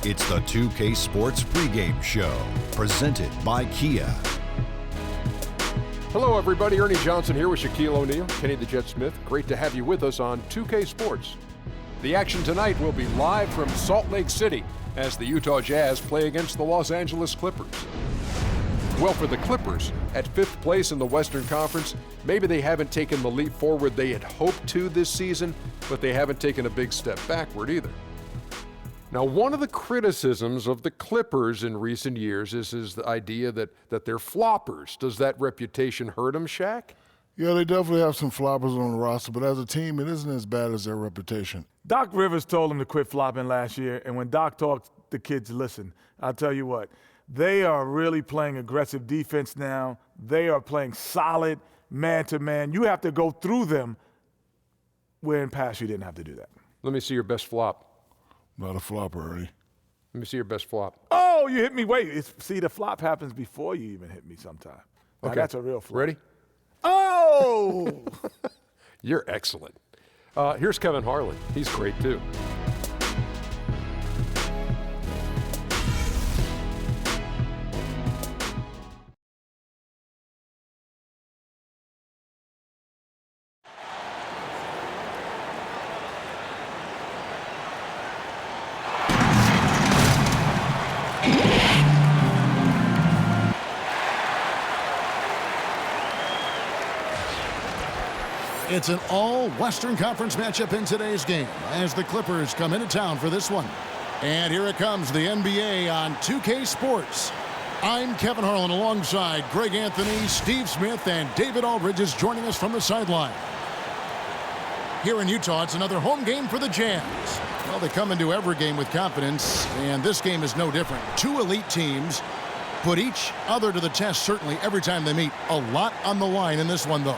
It's the 2K Sports Pregame Show, presented by Kia. Hello, everybody. Ernie Johnson here with Shaquille O'Neal, Kenny the Jet Smith. Great to have you with us on 2K Sports. The action tonight will be live from Salt Lake City as the Utah Jazz play against the Los Angeles Clippers. Well, for the Clippers, at 5th place in the Western Conference, maybe they haven't taken the leap forward they had hoped to this season, but they haven't taken a big step backward either. Now, one of the criticisms of the Clippers in recent years is the idea that they're floppers. Does that reputation hurt them, Shaq? Yeah, they definitely have some floppers on the roster, but as a team, it isn't as bad as their reputation. Doc Rivers told them to quit flopping last year, and when Doc talked, the kids listened. I'll tell you what, they are really playing aggressive defense now. They are playing solid man-to-man. You have to go through them, where in past you didn't have to do that. Let me see your best flop. Not a flopper, Ernie. Let me see your best flop. Oh, you hit me. Wait, see, the flop happens before you even hit me sometime. Now, Okay. that's a real flop. Ready? Oh! You're excellent. Here's Kevin Harlan. He's great, too. It's an all-Western Conference matchup in today's game as the Clippers come into town for this one. And here it comes, the NBA on 2K Sports. I'm Kevin Harlan alongside Greg Anthony, Steve Smith, and David Aldridge is joining us from the sideline. Here in Utah, it's another home game for the Jazz. Well, they come into every game with confidence, and this game is no different. Two elite teams put each other to the test, certainly, every time they meet. A lot on the line in this one, though.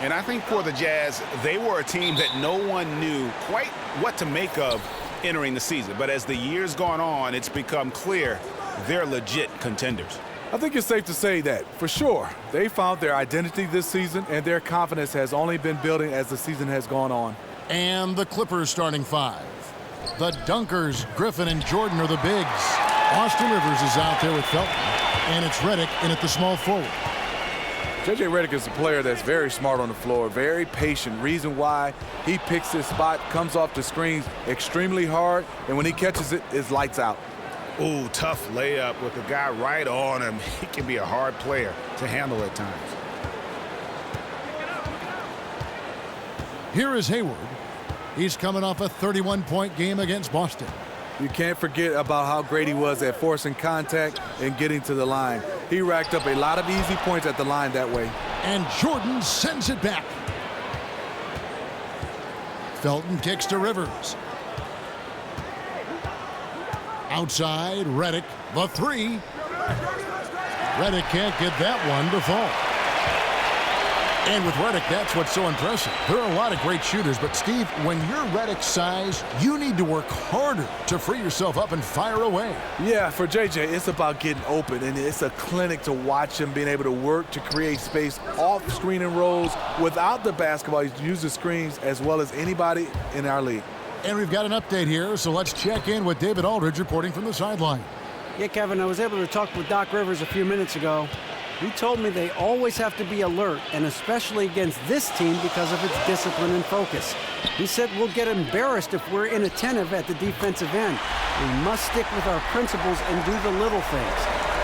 And I think for the Jazz, they were a team that no one knew quite what to make of entering the season. But as the years gone on, it's become clear they're legit contenders. I think it's safe to say that, for sure, they found their identity this season, and their confidence has only been building as the season has gone on. And the Clippers starting five. The Dunkers, Griffin and Jordan are the bigs. Austin Rivers is out there with Felton, and it's Redick in at the small forward. J.J. Redick is a player that's very smart on the floor, very patient. Reason why he picks his spot, comes off the screens extremely hard, and when he catches it, it's lights out. Ooh, tough layup with the guy right on him. He can be a hard player to handle at times. Here is Hayward. He's coming off a 31-point game against Boston. You can't forget about how great he was at forcing contact and getting to the line. He racked up a lot of easy points at the line that way. And Jordan sends it back. Felton kicks to Rivers. Outside, Redick, the three. Redick can't get that one to fall. And with Redick, that's what's so impressive. There are a lot of great shooters, but Steve, when you're Redick's size, you need to work harder to free yourself up and fire away. Yeah, for JJ, it's about getting open, and it's a clinic to watch him being able to work to create space off screen and rolls without the basketball. He uses screens as well as anybody in our league. And we've got an update here, so let's check in with David Aldridge reporting from the sideline. Yeah, Kevin, I was able to talk with Doc Rivers a few minutes ago. He told me they always have to be alert, and especially against this team because of its discipline and focus. He said we'll get embarrassed if we're inattentive at the defensive end. We must stick with our principles and do the little things.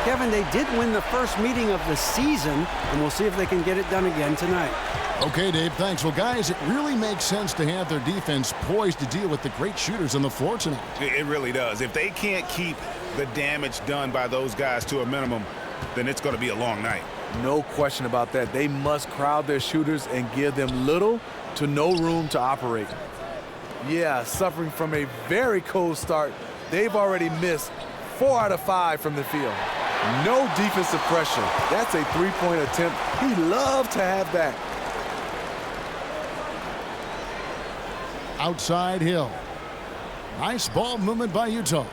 Kevin, they did win the first meeting of the season, and we'll see if they can get it done again tonight. Okay, Dave, thanks. Well, guys, it really makes sense to have their defense poised to deal with the great shooters on the floor tonight. It really does. If they can't keep the damage done by those guys to a minimum, then it's going to be a long night. No question about that. They must crowd their shooters and give them little to no room to operate. Yeah, suffering from a very cold start. They've already missed 4 out of 5 from the field. No defensive pressure. That's a three-point attempt. He loved to have that. Outside Hill. Nice ball movement by Utah.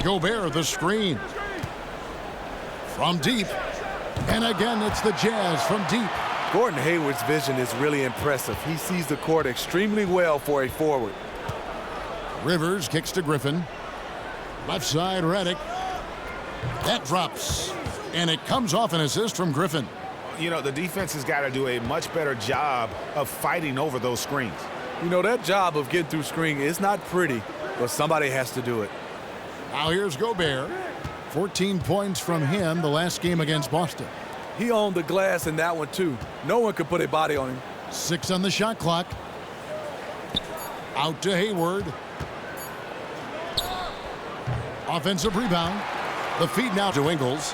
Gobert, the screen. From deep. And again, it's the Jazz from deep. Gordon Hayward's vision is really impressive. He sees the court extremely well for a forward. Rivers kicks to Griffin. Left side, Reddick. That drops. And it comes off an assist from Griffin. You know, the defense has got to do a much better job of fighting over those screens. You know, that job of getting through screen is not pretty, but somebody has to do it. Now here's Gobert. 14 points from him the last game against Boston. He owned the glass in that one, too. No one could put a body on him. 6 on the shot clock. Out to Hayward. Offensive rebound. The feed now to Ingles.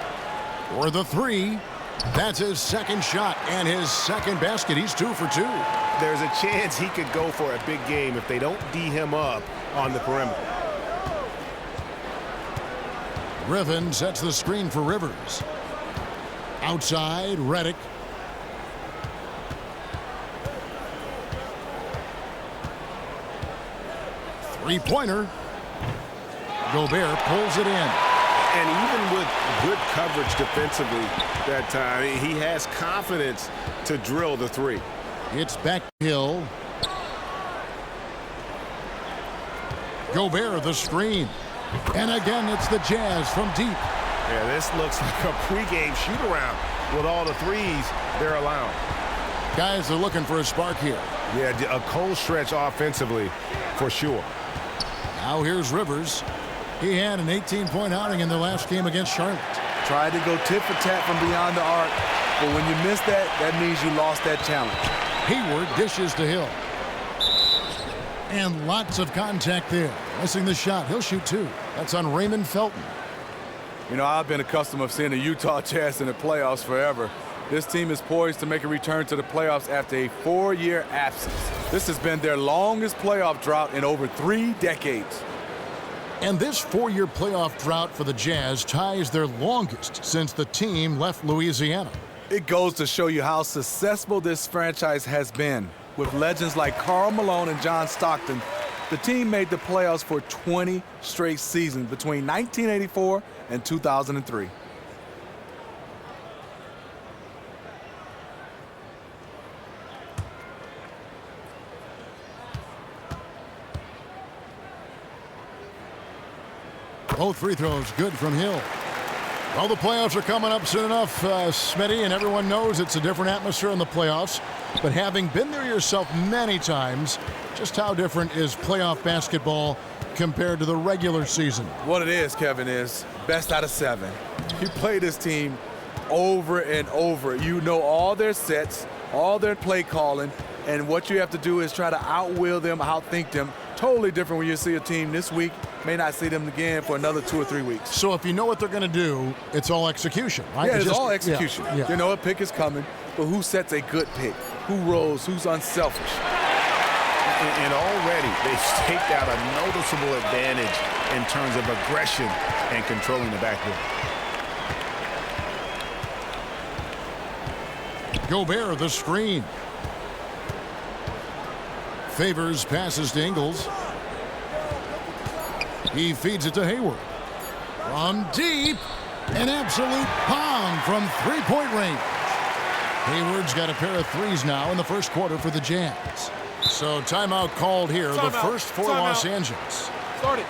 For the 3. That's his second shot and his second basket. He's 2 for 2. There's a chance he could go for a big game if they don't D him up on the perimeter. Griffin sets the screen for Rivers. Outside, Reddick. Three-pointer. Gobert pulls it in. And even with good coverage defensively that time, he has confidence to drill the 3. It's back Hill. Gobert the screen. And again, it's the Jazz from deep. Yeah, this looks like a pregame shoot-around with all the threes they're allowing. Guys are looking for a spark here. Yeah, a cold stretch offensively for sure. Now here's Rivers. He had an 18-point outing in the last game against Charlotte. Tried to go tit for tat from beyond the arc, but when you miss that, that means you lost that challenge. Hayward dishes to Hill. And lots of contact there. Missing the shot. He'll shoot 2. That's on Raymond Felton. You know, I've been accustomed of seeing the Utah Jazz in the playoffs forever. This team is poised to make a return to the playoffs after a 4-year absence. This has been their longest playoff drought in over 3 decades. And this 4-year playoff drought for the Jazz ties their longest since the team left Louisiana. It goes to show you how successful this franchise has been. With legends like Karl Malone and John Stockton, the team made the playoffs for 20 straight seasons between 1984 and 2003. Both free throws good from Hill. Well, the playoffs are coming up soon enough, Smitty, and everyone knows it's a different atmosphere in the playoffs. But having been there yourself many times, just how different is playoff basketball compared to the regular season? What it is, Kevin, is best out of 7. You play this team over and over. You know all their sets, all their play calling, and what you have to do is try to outwill them, outthink them. Totally different when you see a team this week, may not see them again for another 2 or 3 weeks. So if you know what they're going to do, it's all execution, right? Yeah, it's all execution. Yeah. You know a pick is coming, but who sets a good pick? Who rolls? Who's unselfish? And already they've staked out a noticeable advantage in terms of aggression and controlling the backcourt. Gobert the screen. Favors passes to Ingles. He feeds it to Hayward. From deep, an absolute bomb from three-point range. Hayward's got a pair of threes now in the first quarter for the Jazz. So timeout called here, the first for Los Angeles. Start it.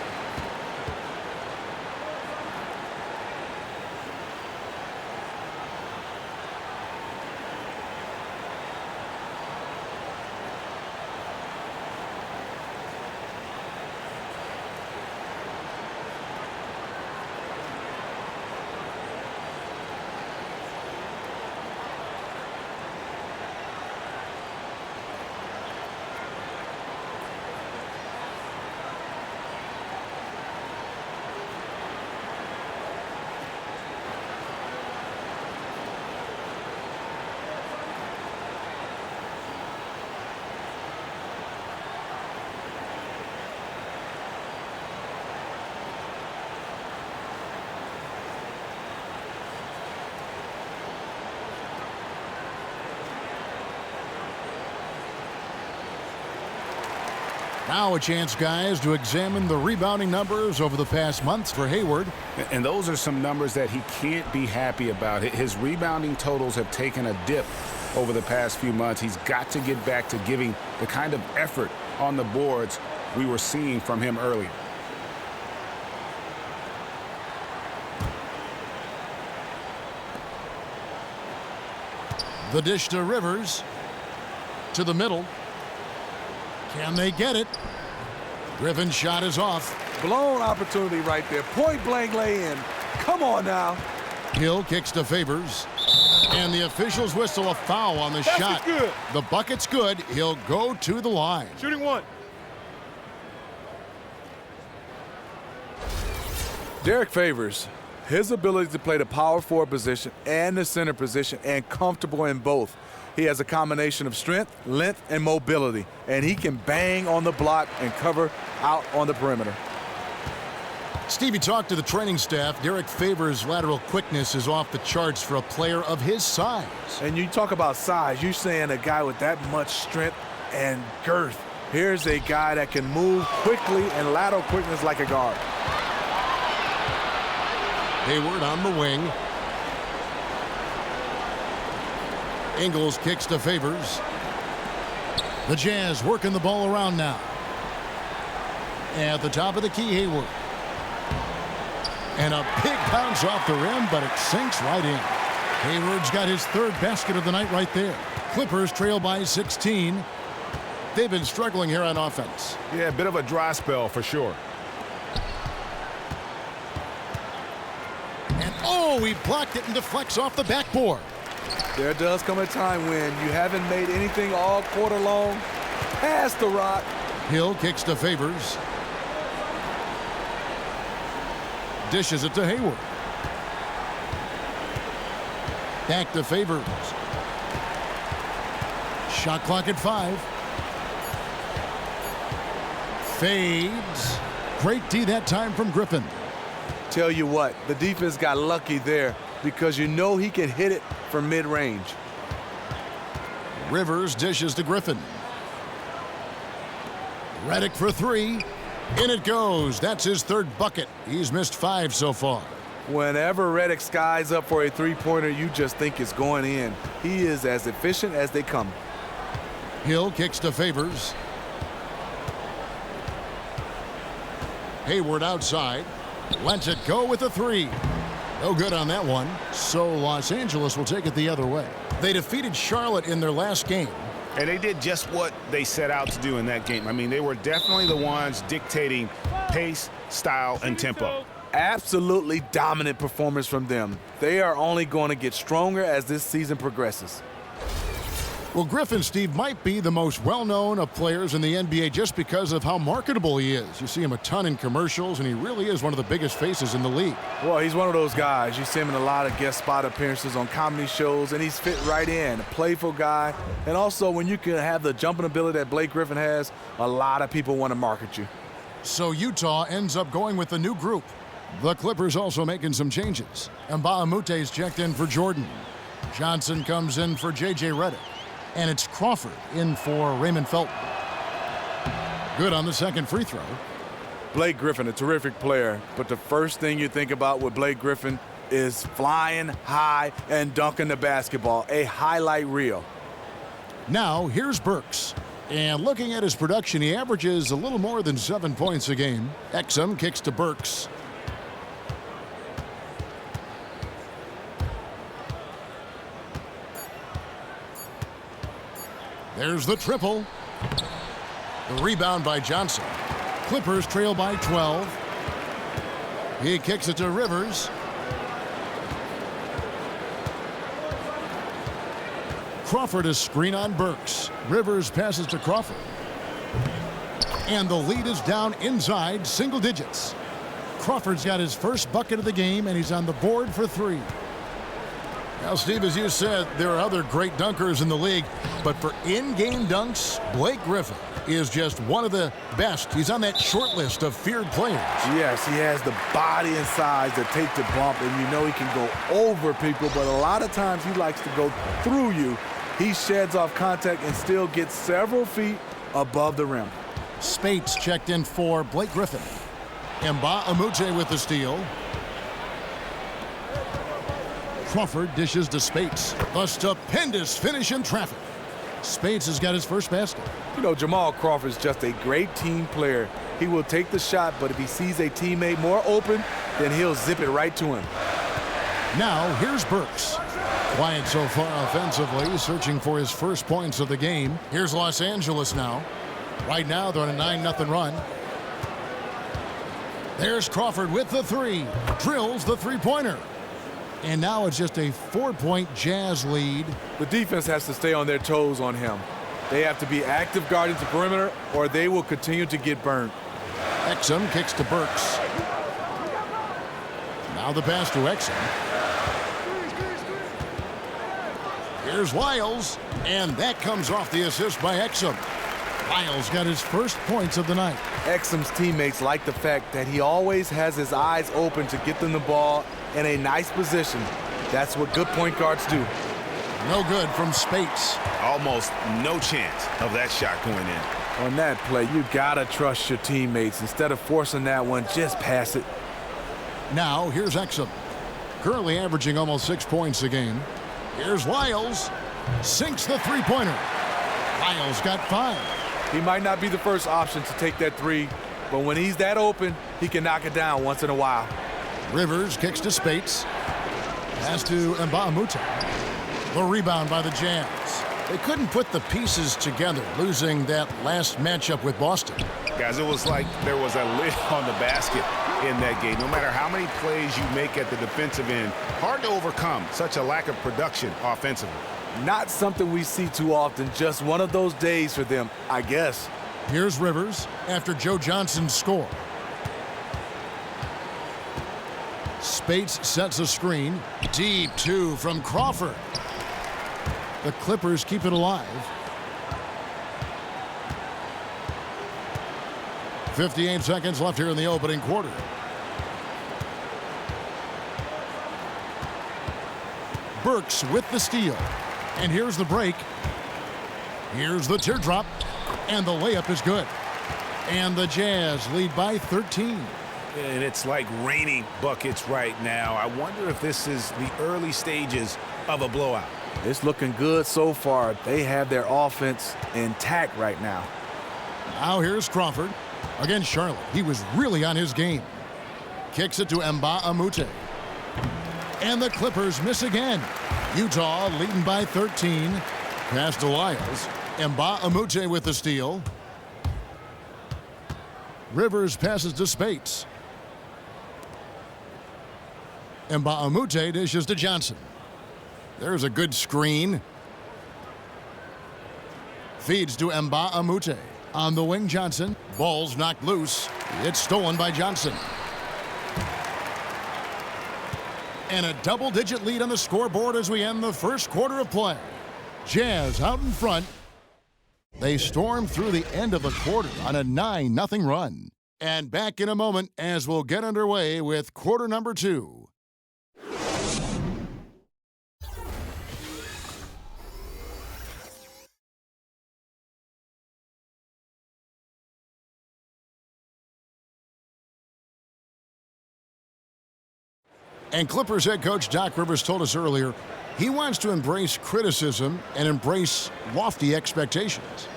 Now a chance, guys, to examine the rebounding numbers over the past months for Hayward. And those are some numbers that he can't be happy about. His rebounding totals have taken a dip over the past few months. He's got to get back to giving the kind of effort on the boards we were seeing from him earlier. The dish to Rivers. To the middle. Can they get it? Griffin's shot is off. Blown opportunity right there. Point blank lay in. Come on now. Hill kicks to Favors. And the officials whistle a foul on the shot. Good. The bucket's good. He'll go to the line. Shooting one. Derek Favors, his ability to play the power forward position and the center position and comfortable in both. He has a combination of strength, length, and mobility, and he can bang on the block and cover out on the perimeter. Stevie talked to the training staff. Derek Favors' lateral quickness is off the charts for a player of his size. And you talk about size, you're saying a guy with that much strength and girth. Here's a guy that can move quickly and lateral quickness like a guard. Hayward on the wing. Ingles kicks to Favors. The Jazz working the ball around now. At the top of the key, Hayward. And a big bounce off the rim, but it sinks right in. Hayward's got his third basket of the night right there. Clippers trail by 16. They've been struggling here on offense. Yeah, a bit of a dry spell for sure. And oh, he blocked it and deflects off the backboard. There does come a time when you haven't made anything all quarter long. Pass the rock. Hill kicks to Favors. Dishes it to Hayward. Back to Favors. Shot clock at 5. Fades. Great D that time from Griffin. Tell you what, the defense got lucky there because you know he can hit it from mid-range. Rivers dishes to Griffin. Redick for 3. In it goes. That's his third bucket. He's missed 5 so far. Whenever Redick skies up for a three-pointer, you just think it's going in. He is as efficient as they come. Hill kicks to Favors. Hayward outside. Lets it go with a 3. No good on that one. So Los Angeles will take it the other way. They defeated Charlotte in their last game. And they did just what they set out to do in that game. I mean, they were definitely the ones dictating pace, style, and tempo. Absolutely dominant performance from them. They are only going to get stronger as this season progresses. Well, Griffin, Steve, might be the most well-known of players in the NBA just because of how marketable he is. You see him a ton in commercials, and he really is one of the biggest faces in the league. Well, he's one of those guys. You see him in a lot of guest spot appearances on comedy shows, and he's fit right in. A playful guy. And also, when you can have the jumping ability that Blake Griffin has, a lot of people want to market you. So Utah ends up going with the new group. The Clippers also making some changes. Mbaamute's checked in for Jordan. Johnson comes in for J.J. Redick. And it's Crawford in for Raymond Felton. Good on the second free throw. Blake Griffin, a terrific player, but the first thing you think about with Blake Griffin is flying high and dunking the basketball, a highlight reel. Now, here's Burks. And looking at his production, he averages a little more than 7 points a game. Exum kicks to Burks. There's the triple. The rebound by Johnson. Clippers trail by 12. He kicks it to Rivers. Crawford is screen on Burks. Rivers passes to Crawford. And the lead is down inside single digits. Crawford's got his first bucket of the game, and he's on the board for 3. Now, Steve, as you said, there are other great dunkers in the league, but for in-game dunks, Blake Griffin is just one of the best. He's on that short list of feared players. Yes, he has the body and size to take the bump, and you know he can go over people, but a lot of times he likes to go through you. He sheds off contact and still gets several feet above the rim. Spates checked in for Blake Griffin. Mbaamuche with the steal. Crawford dishes to Spates. A stupendous finish in traffic. Spates has got his first basket. You know, Jamal Crawford's just a great team player. He will take the shot, but if he sees a teammate more open, then he'll zip it right to him. Now, here's Burks. Quiet so far offensively, searching for his first points of the game. Here's Los Angeles now. Right now, they're on a 9-0 run. There's Crawford with the three. Drills the three-pointer. And now it's just a 4-point Jazz lead. The defense has to stay on their toes on him. They have to be active guarding the perimeter, or they will continue to get burned. Exum kicks to Burks. Now the pass to Exum. Here's Wiles, and that comes off the assist by Exum. Wiles got his first points of the night. Exum's teammates like the fact that he always has his eyes open to get them the ball in a nice position. That's what good point guards do. No good from Spates. Almost no chance of that shot going in. On that play, you gotta trust your teammates. Instead of forcing that one, just pass it. Now, here's Exum. Currently averaging almost 6 points a game. Here's Wiles. Sinks the three-pointer. Wiles got 5. He might not be the first option to take that three, but when he's that open, he can knock it down once in a while. Rivers kicks to Spates. Pass to Mbamute. The rebound by the Jazz. They couldn't put the pieces together, losing that last matchup with Boston. Guys, it was like there was a lid on the basket in that game. No matter how many plays you make at the defensive end, hard to overcome such a lack of production offensively. Not something we see too often, just one of those days for them, I guess. Here's Rivers after Joe Johnson's score. Spates sets a screen. Deep two from Crawford. The Clippers keep it alive. 58 seconds left here in the opening quarter. Burks with the steal. And here's the break. Here's the teardrop. And the layup is good. And the Jazz lead by 13. And it's like raining buckets right now. I wonder if this is the early stages of a blowout. It's looking good so far. They have their offense intact right now. Now here's Crawford against Charlotte. He was really on his game. Kicks it to Mbamute. And the Clippers miss again. Utah leading by 13. Pass to Wiles. Mbamute with the steal. Rivers passes to Spates. Mbamute dishes to Johnson. There's a good screen. Feeds to Mbamute. On the wing, Johnson. Ball's knocked loose. It's stolen by Johnson. And a double-digit lead on the scoreboard as we end the first quarter of play. Jazz out in front. They storm through the end of the quarter on a 9-0 run. And back in a moment as we'll get underway with quarter number 2. And Clippers head coach Doc Rivers told us earlier he wants to embrace criticism and embrace lofty expectations.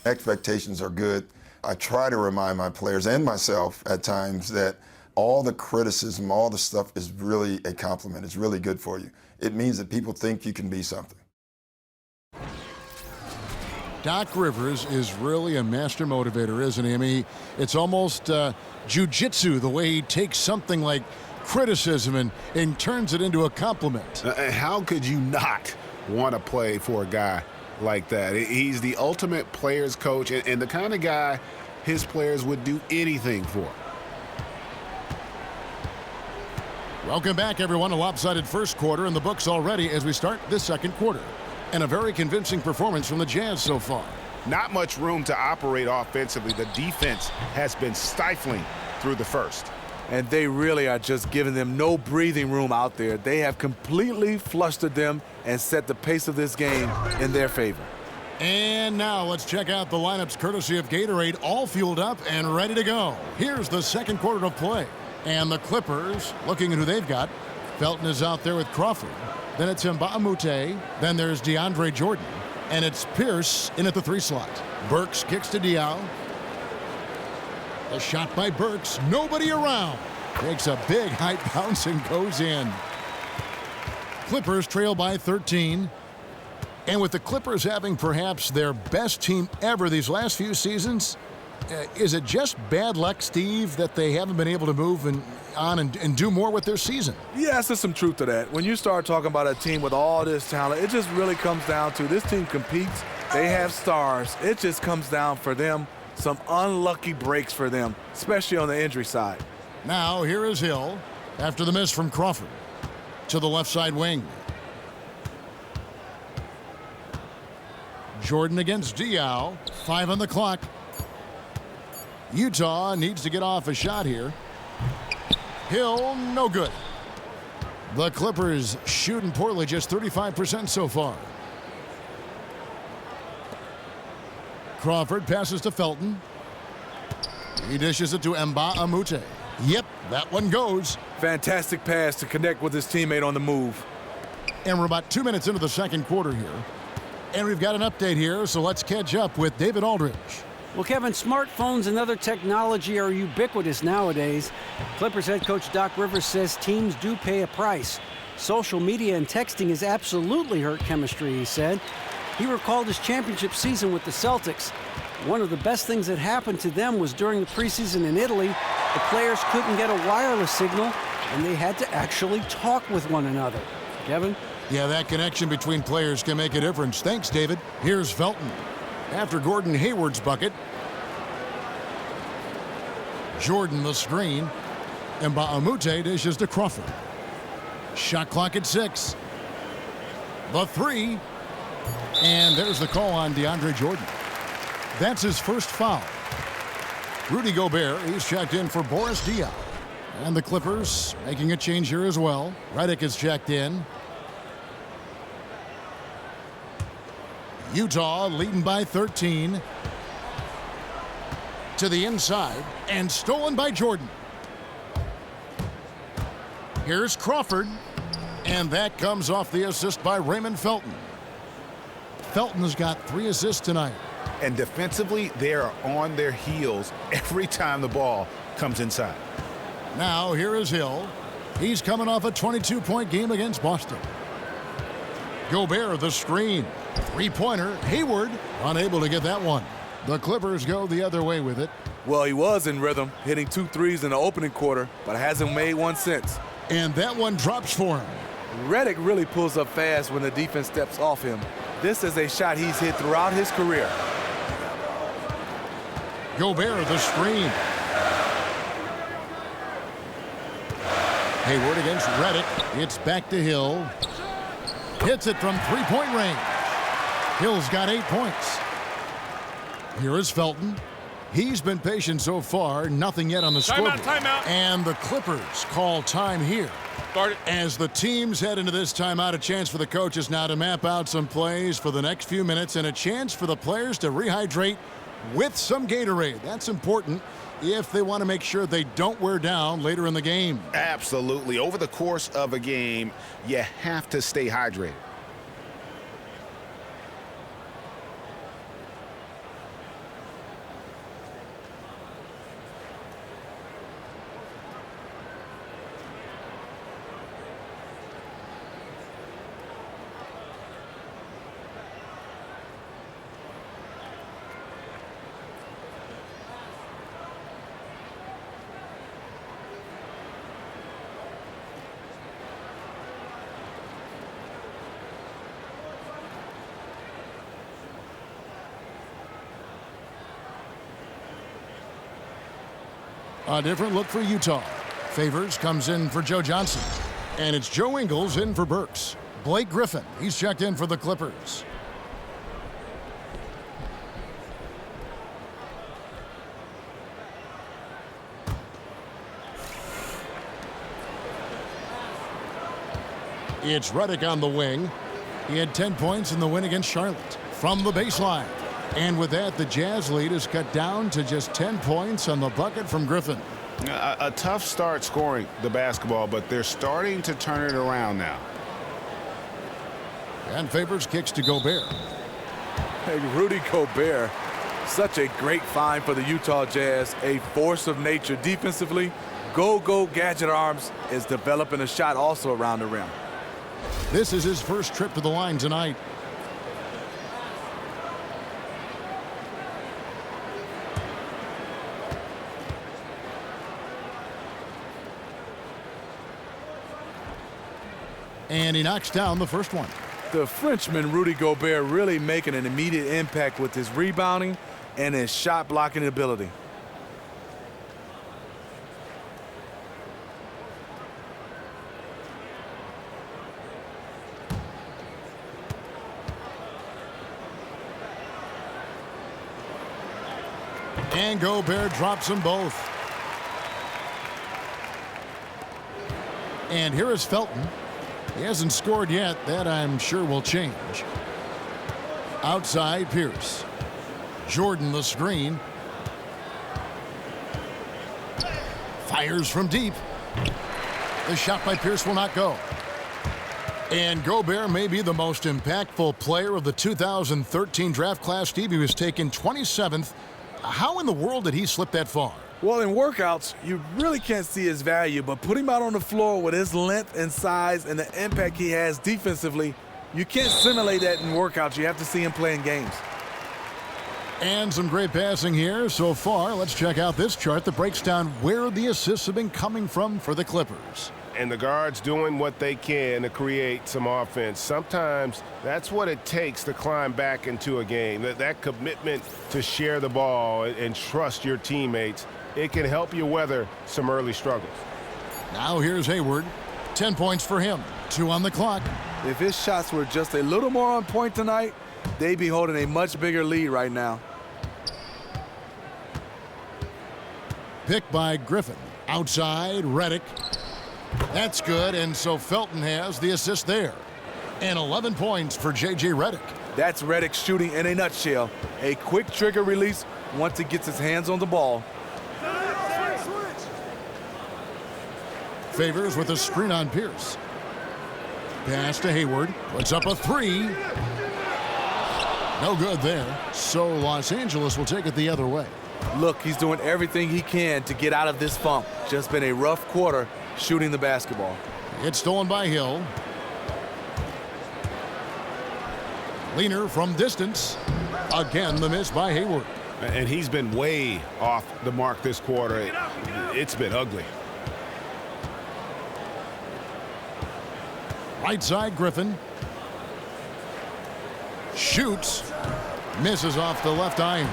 Expectations are good. I try to remind my players and myself at times that all the criticism, all the stuff is really a compliment. It's really good for you. It means that people think you can be something. Doc Rivers is really a master motivator, isn't he? I mean, it's almost jiu-jitsu, the way he takes something like criticism and turns it into a compliment. How could you not want to play for a guy like that? He's the ultimate player's coach and the kind of guy his players would do anything for. Welcome back, everyone. A lopsided first quarter in the books already as we start this second quarter. And a very convincing performance from the Jazz so far. Not much room to operate offensively. The defense has been stifling through the first. And they really are just giving them no breathing room out there. They have completely flustered them and set the pace of this game in their favor. And now let's check out the lineups courtesy of Gatorade, all fueled up and ready to go. Here's the second quarter of play. And the Clippers, looking at who they've got. Felton is out there with Crawford. Then it's Mbamute. Then there's DeAndre Jordan. And it's Pierce in at the 3 slot. Burks kicks to Diaw. A shot by Burks. Nobody around. Takes a big high bounce and goes in. Clippers trail by 13. And with the Clippers having perhaps their best team ever these last few seasons, is it just bad luck, Steve, that they haven't been able to move on and do more with their season? Yes, there's some truth to that. When you start talking about a team with all this talent, it just really comes down to this team competes. They have stars. It just comes down for them. Some unlucky breaks for them, especially on the injury side. Now here is Hill after the miss from Crawford to the left side wing. Jordan against Diaw. 5 on the clock. Utah needs to get off a shot here. Hill, no good. The Clippers shooting poorly, just 35% so far. Crawford passes to Felton. He dishes it to Mbah-a-Moute. Yep, that one goes. Fantastic pass to connect with his teammate on the move. And we're about 2 minutes into the second quarter here. And we've got an update here, so let's catch up with David Aldridge. Well, Kevin, smartphones and other technology are ubiquitous nowadays. Clippers head coach Doc Rivers says teams do pay a price. Social media and texting has absolutely hurt chemistry, he said. He recalled his championship season with the Celtics. One of the best things that happened to them was during the preseason in Italy, the players couldn't get a wireless signal, and they had to actually talk with one another. Kevin? Yeah, that connection between players can make a difference. Thanks, David. Here's Felton. After Gordon Hayward's bucket, Jordan the screen, and Mbah-a-Moute dishes to Crawford. Shot clock at 6. The 3. And there's the call on DeAndre Jordan. That's his first foul. Rudy Gobert, he's checked in for Boris Diaw. And the Clippers making a change here as well. Redick is checked in. Utah leading by 13. To the inside and stolen by Jordan. Here's Crawford. And that comes off the assist by Raymond Felton. Felton has got 3 assists tonight. And defensively, they are on their heels every time the ball comes inside. Now here is Hill. He's coming off a 22-point game against Boston. Gobert the screen. 3-pointer. Hayward unable to get that one. The Clippers go the other way with it. Well, he was in rhythm, hitting 2 threes in the opening quarter, but hasn't made one since. And that one drops for him. Redick really pulls up fast when the defense steps off him. This is a shot he's hit throughout his career. Gobert the screen. Hayward against Redick. It's back to Hill. Hits it from 3-point range. Hill's got 8 points. Here is Felton. He's been patient so far. Nothing yet on the scoreboard. Timeout. And the Clippers call time here. As the teams head into this timeout, a chance for the coaches now to map out some plays for the next few minutes and a chance for the players to rehydrate with some Gatorade. That's important if they want to make sure they don't wear down later in the game. Absolutely. Over the course of a game, you have to stay hydrated. A different look for Utah. Favors comes in for Joe Johnson. And it's Joe Ingles in for Burks. Blake Griffin, he's checked in for the Clippers. It's Redick on the wing. He had 10 points in the win against Charlotte from the baseline. And with that, the Jazz lead is cut down to just 10 points on the bucket from Griffin. A tough start scoring the basketball, but they're starting to turn it around now. And Favors kicks to Gobert. Hey, Rudy Gobert, such a great find for the Utah Jazz, a force of nature defensively. Go gadget arms is developing a shot also around the rim. This is his first trip to the line tonight. And he knocks down the first one. The Frenchman, Rudy Gobert, really making an immediate impact with his rebounding and his shot blocking ability. And Gobert drops them both. And here is Felton. He hasn't scored yet. That, I'm sure, will change. Outside, Pierce. Jordan, the screen. Fires from deep. The shot by Pierce will not go. And Gobert may be the most impactful player of the 2013 draft class. Steve, he was taken 27th. How in the world did he slip that far? Well, in workouts, you really can't see his value, but put him out on the floor with his length and size and the impact he has defensively, you can't simulate that in workouts. You have to see him play in games. And some great passing here so far. Let's check out this chart that breaks down where the assists have been coming from for the Clippers. And the guards doing what they can to create some offense. Sometimes that's what it takes to climb back into a game. That commitment to share the ball and trust your teammates, it can help you weather some early struggles. Now here's Hayward. 10 points for him. 2 on the clock. If his shots were just a little more on point tonight, they'd be holding a much bigger lead right now. Picked by Griffin. Outside, Redick. That's good, and so Felton has the assist there. And 11 points for J.J. Redick. That's Redick shooting in a nutshell. A quick trigger release once he gets his hands on the ball. Favors with a screen on Pierce. Pass to Hayward. Puts up a 3. No good there. So Los Angeles will take it the other way. Look, he's doing everything he can to get out of this funk. Just been a rough quarter shooting the basketball. It's stolen by Hill. Leaner from distance. Again, the miss by Hayward. And he's been way off the mark this quarter. It's been ugly. Right side, Griffin. Shoots. Misses off the left iron.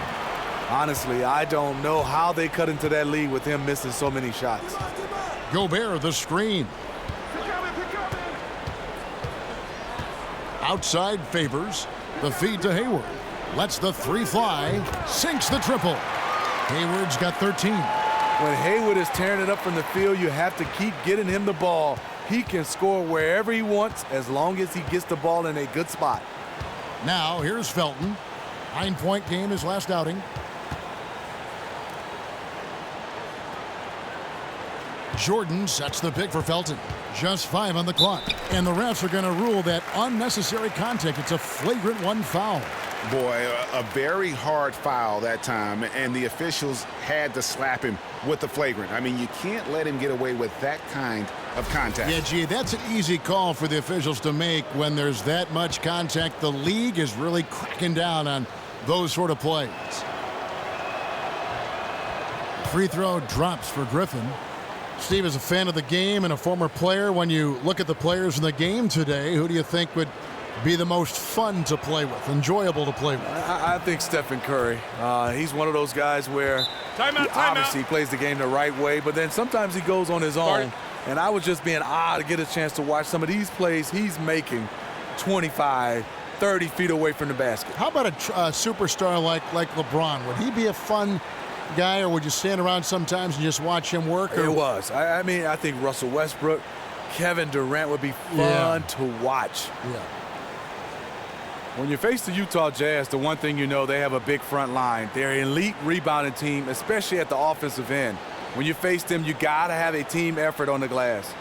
Honestly, I don't know how they cut into that lead with him missing so many shots. Gobert, the screen. Outside, Favors. The feed to Hayward. Lets the 3 fly. Sinks the triple. Hayward's got 13. When Hayward is tearing it up from the field, you have to keep getting him the ball. He can score wherever he wants as long as he gets the ball in a good spot. Now, here's Felton. 9-point game his last outing. Jordan sets the pick for Felton. Just 5 on the clock. And the refs are going to rule that unnecessary contact. It's a flagrant 1 foul. Boy, a very hard foul that time, and the officials had to slap him with the flagrant. I mean, you can't let him get away with that kind of contact. Yeah, gee, that's an easy call for the officials to make when there's that much contact. The league is really cracking down on those sort of plays. Free throw drops for Griffin. Steve is a fan of the game and a former player. When you look at the players in the game today, who do you think would be the most fun to play with, enjoyable to play with? I think Stephen Curry. He's one of those guys where he plays the game the right way, but then sometimes he goes on his own. And I was just being odd to get a chance to watch some of these plays he's making 25, 30 feet away from the basket. How about a superstar like LeBron? Would he be a fun guy, or would you stand around sometimes and just watch him work? Or? It was. I mean, I think Russell Westbrook, Kevin Durant would be fun to watch. Yeah. When you face the Utah Jazz, the one thing you know, they have a big front line. They're an elite rebounding team, especially at the offensive end. When you face them, you got to have a team effort on the glass.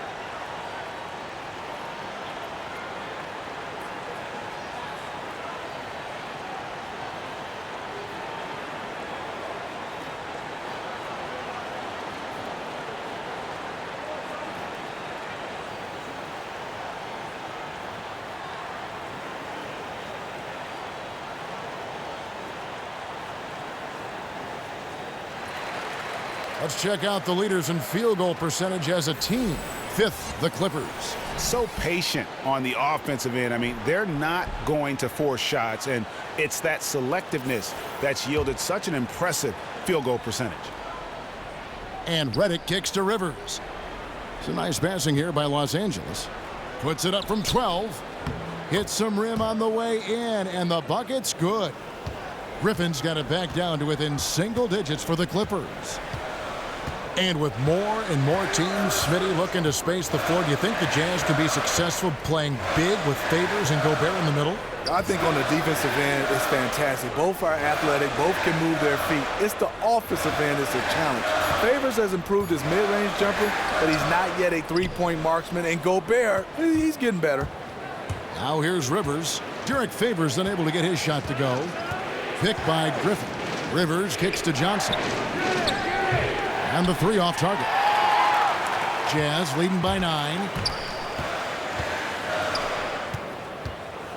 Let's check out the leaders in field goal percentage as a team. 5th, the Clippers. So patient on the offensive end. I mean, they're not going to force shots, and it's that selectiveness that's yielded such an impressive field goal percentage. And Redick kicks to Rivers. Some nice passing here by Los Angeles. Puts it up from 12. Hits some rim on the way in, and the bucket's good. Griffin's got it back down to within single digits for the Clippers. And with more and more teams, Smitty, looking to space the floor, do you think the Jazz could be successful playing big with Favors and Gobert in the middle? I think on the defensive end, it's fantastic. Both are athletic. Both can move their feet. It's the offensive end that's a challenge. Favors has improved his mid-range jumper, but he's not yet a three-point marksman. And Gobert, he's getting better. Now here's Rivers. Derek Favors unable to get his shot to go. Picked by Griffin. Rivers kicks to Johnson. And the 3 off target. Jazz leading by 9.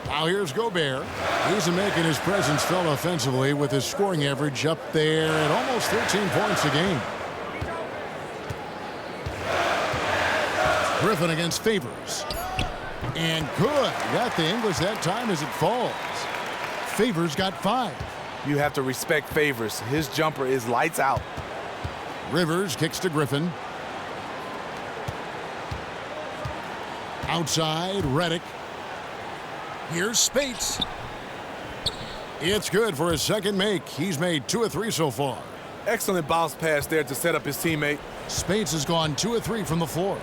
Now here's Gobert. He's making his presence felt offensively with his scoring average up there at almost 13 points a game. Griffin against Favors. And good. Got the English that time as it falls. Favors got 5. You have to respect Favors. His jumper is lights out. Rivers kicks to Griffin. Outside, Redick. Here's Spates. It's good for his second make. He's made 2 of 3 so far. Excellent bounce pass there to set up his teammate. Spates has gone 2 of 3 from the floor.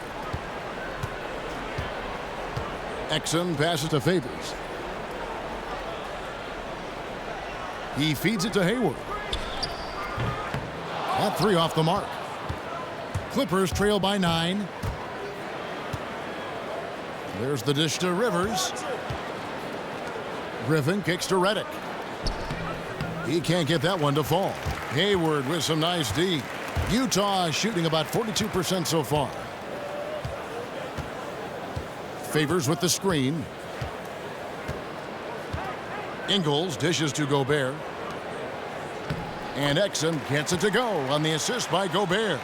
Exum passes to Favors. He feeds it to Hayward. That 3 off the mark. Clippers trail by 9. There's the dish to Rivers. Griffin kicks to Redick. He can't get that one to fall. Hayward with some nice D. Utah shooting about 42% so far. Favors with the screen. Ingles dishes to Gobert. And Exum gets it to go on the assist by Gobert.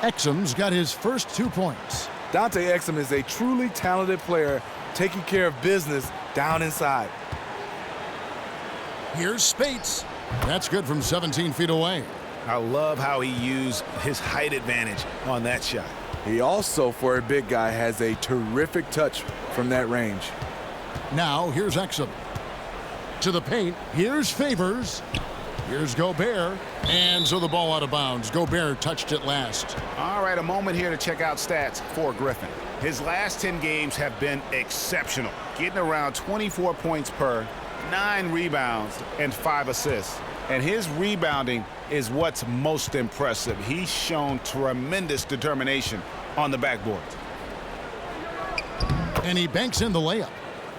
Exum's got his first 2 points. Dante Exum is a truly talented player taking care of business down inside. Here's Spates. That's good from 17 feet away. I love how he used his height advantage on that shot. He also, for a big guy, has a terrific touch from that range. Now here's Exum. To the paint. Here's Favors. Here's Gobert. And so the ball out of bounds. Gobert touched it last. All right, a moment here to check out stats for Griffin. His last 10 games have been exceptional, getting around 24 points per, 9 rebounds, and 5 assists. And his rebounding is what's most impressive. He's shown tremendous determination on the backboard. And he banks in the layup.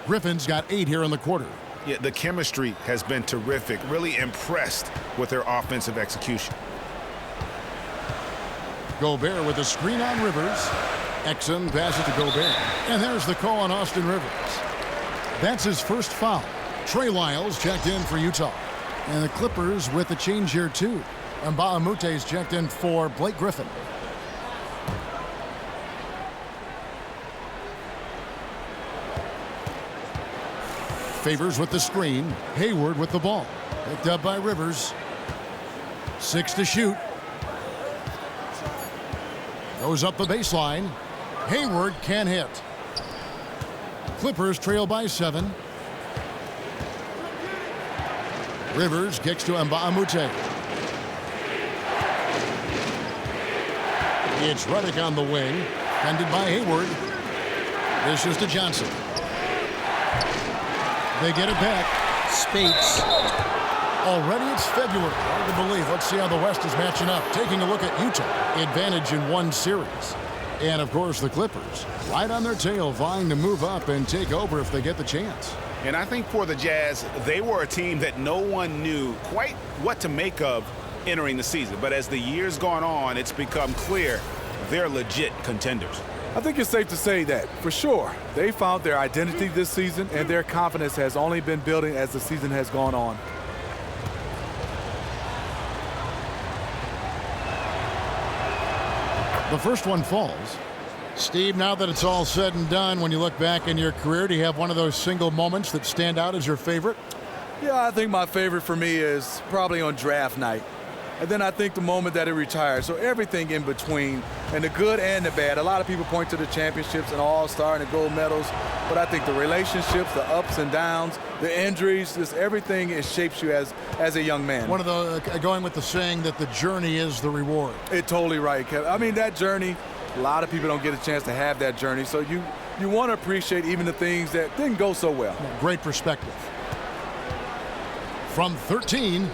Griffin's got 8 here in the quarter. Yeah, the chemistry has been terrific. Really impressed with their offensive execution. Gobert with a screen on Rivers. Exum passes to Gobert. And there's the call on Austin Rivers. That's his first foul. Trey Lyles checked in for Utah. And the Clippers with the change here too. And Mbaamute's checked in for Blake Griffin. Favors with the screen. Hayward with the ball. Picked up by Rivers. 6 to shoot. Goes up the baseline. Hayward can't hit. Clippers trail by 7. Rivers kicks to Mbaamute. It's Redick on the wing. Fended by Hayward. This is to Johnson. They get it back. Spates. Already it's February. Hard to believe. Let's see how the West is matching up. Taking a look at Utah. Advantage in 1 series. And, of course, the Clippers. Right on their tail, vying to move up and take over if they get the chance. And I think for the Jazz, they were a team that no one knew quite what to make of entering the season. But as the years gone on, it's become clear they're legit contenders. I think it's safe to say that, for sure. They found their identity this season, and their confidence has only been building as the season has gone on. The first one falls. Steve, now that it's all said and done, when you look back in your career, do you have one of those single moments that stand out as your favorite? Yeah, I think my favorite for me is probably on draft night. And then I think the moment that he retired. So everything in between, and the good and the bad. A lot of people point to the championships and all-star and the gold medals, but I think the relationships, the ups and downs, the injuries, just everything, it shapes you as a young man. One of the going with the saying that the journey is the reward. It's totally right, Kevin. I mean, that journey, a lot of people don't get a chance to have that journey. So you want to appreciate even the things that didn't go so well. Great perspective. From 13.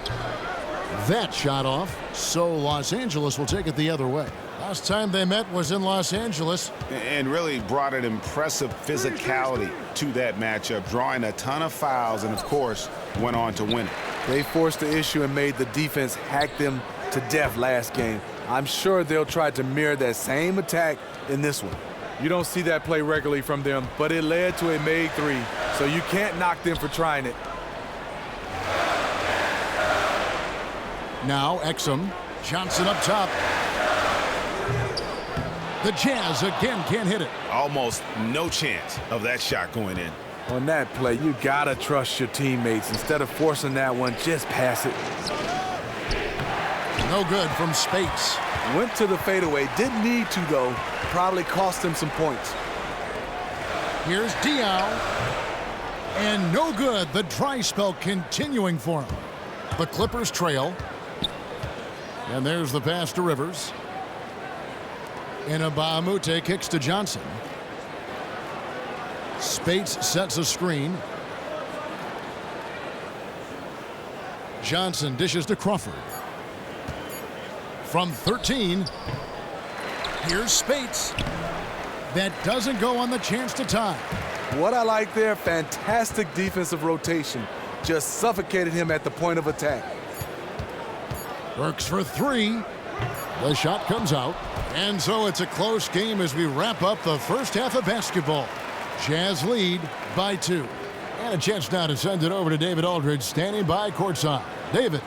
That shot off, so Los Angeles will take it the other way. Last time they met was in Los Angeles. And really brought an impressive physicality to that matchup, drawing a ton of fouls, and of course, went on to win it. They forced the issue and made the defense hack them to death last game. I'm sure they'll try to mirror that same attack in this one. You don't see that play regularly from them, but it led to a made three, so you can't knock them for trying it. Now Exum, Johnson up top. The Jazz again can't hit it. Almost no chance of that shot going in. On that play, you gotta trust your teammates. Instead of forcing that one, just pass it. No good from Spates. Went to the fadeaway, didn't need to though. Probably cost him some points. Here's Diaw. And no good. The dry spell continuing for him. The Clippers trail. And there's the pass to Rivers. And Abaamute kicks to Johnson. Spates sets a screen. Johnson dishes to Crawford. From 13. Here's Spates. That doesn't go on the chance to tie. What I like there, fantastic defensive rotation. Just suffocated him at the point of attack. Works for three. The shot comes out. And so it's a close game as we wrap up the first half of basketball. Jazz lead by 2. And a chance now to send it over to David Aldridge, standing by courtside. David.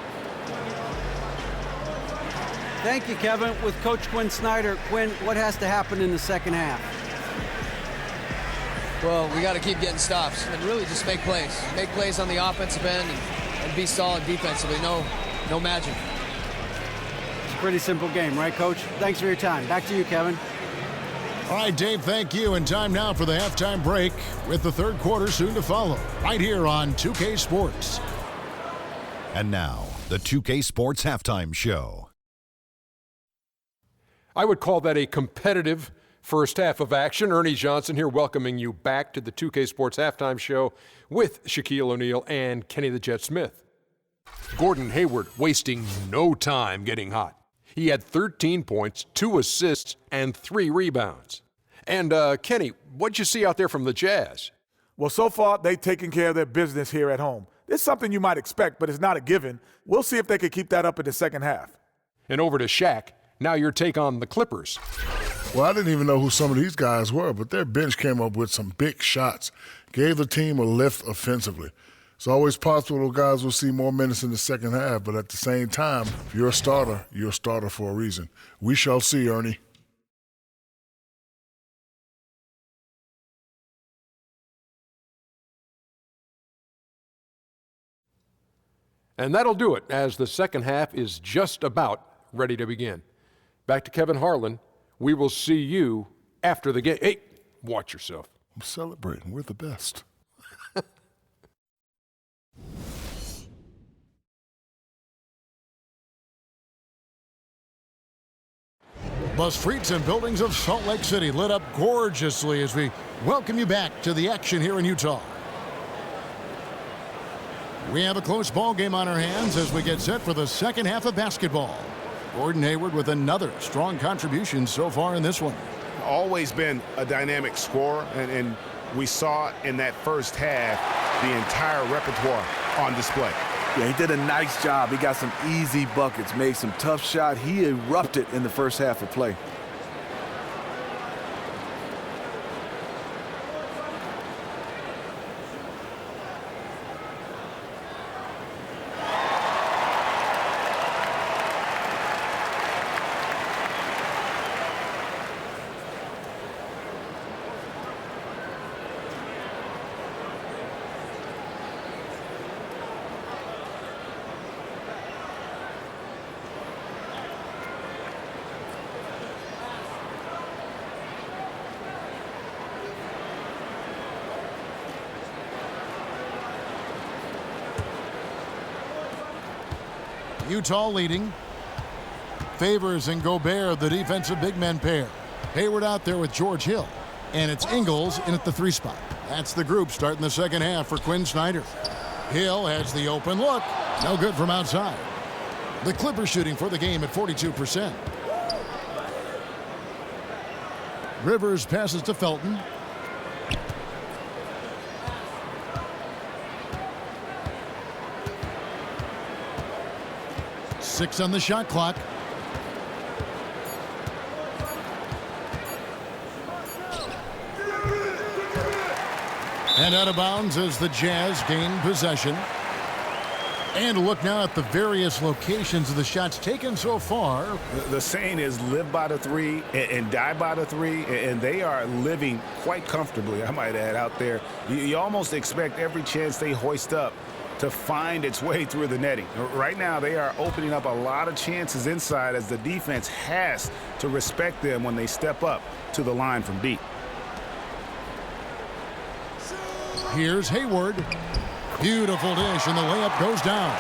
Thank you, Kevin. With Coach Quinn Snyder. Quinn, what has to happen in the second half? Well, we got to keep getting stops and really just make plays. Make plays on the offensive end and be solid defensively. No magic. Pretty simple game, right, Coach? Thanks for your time. Back to you, Kevin. All right, Dave, thank you. And time now for the halftime break with the third quarter soon to follow right here on 2K Sports. And now, the 2K Sports Halftime Show. I would call that a competitive first half of action. Ernie Johnson here welcoming you back to the 2K Sports Halftime Show with Shaquille O'Neal and Kenny the Jet Smith. Gordon Hayward wasting no time getting hot. He had 13 points, 2 assists, and 3 rebounds. And, Kenny, what'd you see out there from the Jazz? Well, so far, they've taken care of their business here at home. It's something you might expect, but it's not a given. We'll see if they can keep that up in the second half. And over to Shaq. Now your take on the Clippers. Well, I didn't even know who some of these guys were, but their bench came up with some big shots, gave the team a lift offensively. It's always possible those guys will see more minutes in the second half, but at the same time, if you're a starter for a reason. We shall see, Ernie. And that'll do it, as the second half is just about ready to begin. Back to Kevin Harlan. We will see you after the game. Hey, watch yourself. I'm celebrating. We're the best. The streets and buildings of Salt Lake City lit up gorgeously as we welcome you back to the action here in Utah. We have a close ball game on our hands as we get set for the second half of basketball. Gordon Hayward with another strong contribution so far in this one. Always been a dynamic scorer, and we saw in that first half the entire repertoire on display. Yeah, he did a nice job. He got some easy buckets, made some tough shots. He erupted in the first half of play. Utah leading. Favors and Gobert, the defensive big men pair. Hayward out there with George Hill. And it's Ingles in at the 3 spot. That's the group starting the second half for Quinn Snyder. Hill has the open look. No good from outside. The Clippers shooting for the game at 42%. Rivers passes to Felton. Six on the shot clock. And out of bounds as the Jazz gain possession. And look now at the various locations of the shots taken so far. The saying is live by the 3 and die by the 3, and they are living quite comfortably, I might add, out there. You almost expect every chance they hoist up to find its way through the netting. Right now, they are opening up a lot of chances inside as the defense has to respect them when they step up to the line from deep. Here's Hayward. Beautiful dish, and the layup goes down.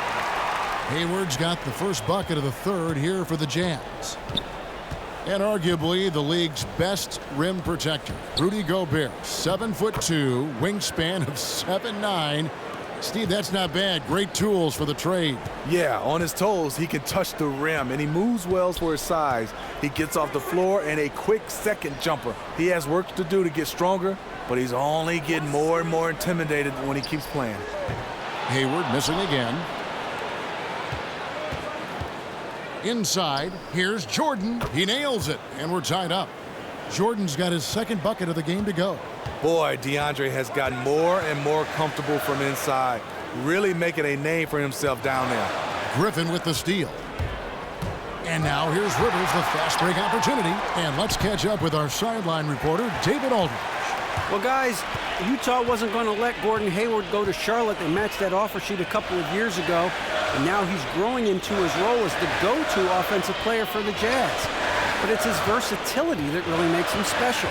Hayward's got the first bucket of the third here for the Jazz. And arguably the league's best rim protector, Rudy Gobert, 7'2", wingspan of 7'9". Steve, that's not bad. Great tools for the trade. Yeah, on his toes, he can touch the rim, and he moves well for his size. He gets off the floor and a quick second jumper. He has work to do to get stronger, but he's only getting more and more intimidated when he keeps playing. Hayward missing again. Inside, here's Jordan. He nails it, and we're tied up. Jordan's got his second bucket of the game to go. Boy, DeAndre has gotten more and more comfortable from inside, really making a name for himself down there. Griffin with the steal. And now here's Rivers, the fast break opportunity. And let's catch up with our sideline reporter, David Aldridge. Well, guys, Utah wasn't going to let Gordon Hayward go to Charlotte. They matched that offer sheet a couple of years ago, and now he's growing into his role as the go-to offensive player for the Jazz. But it's his versatility that really makes him special.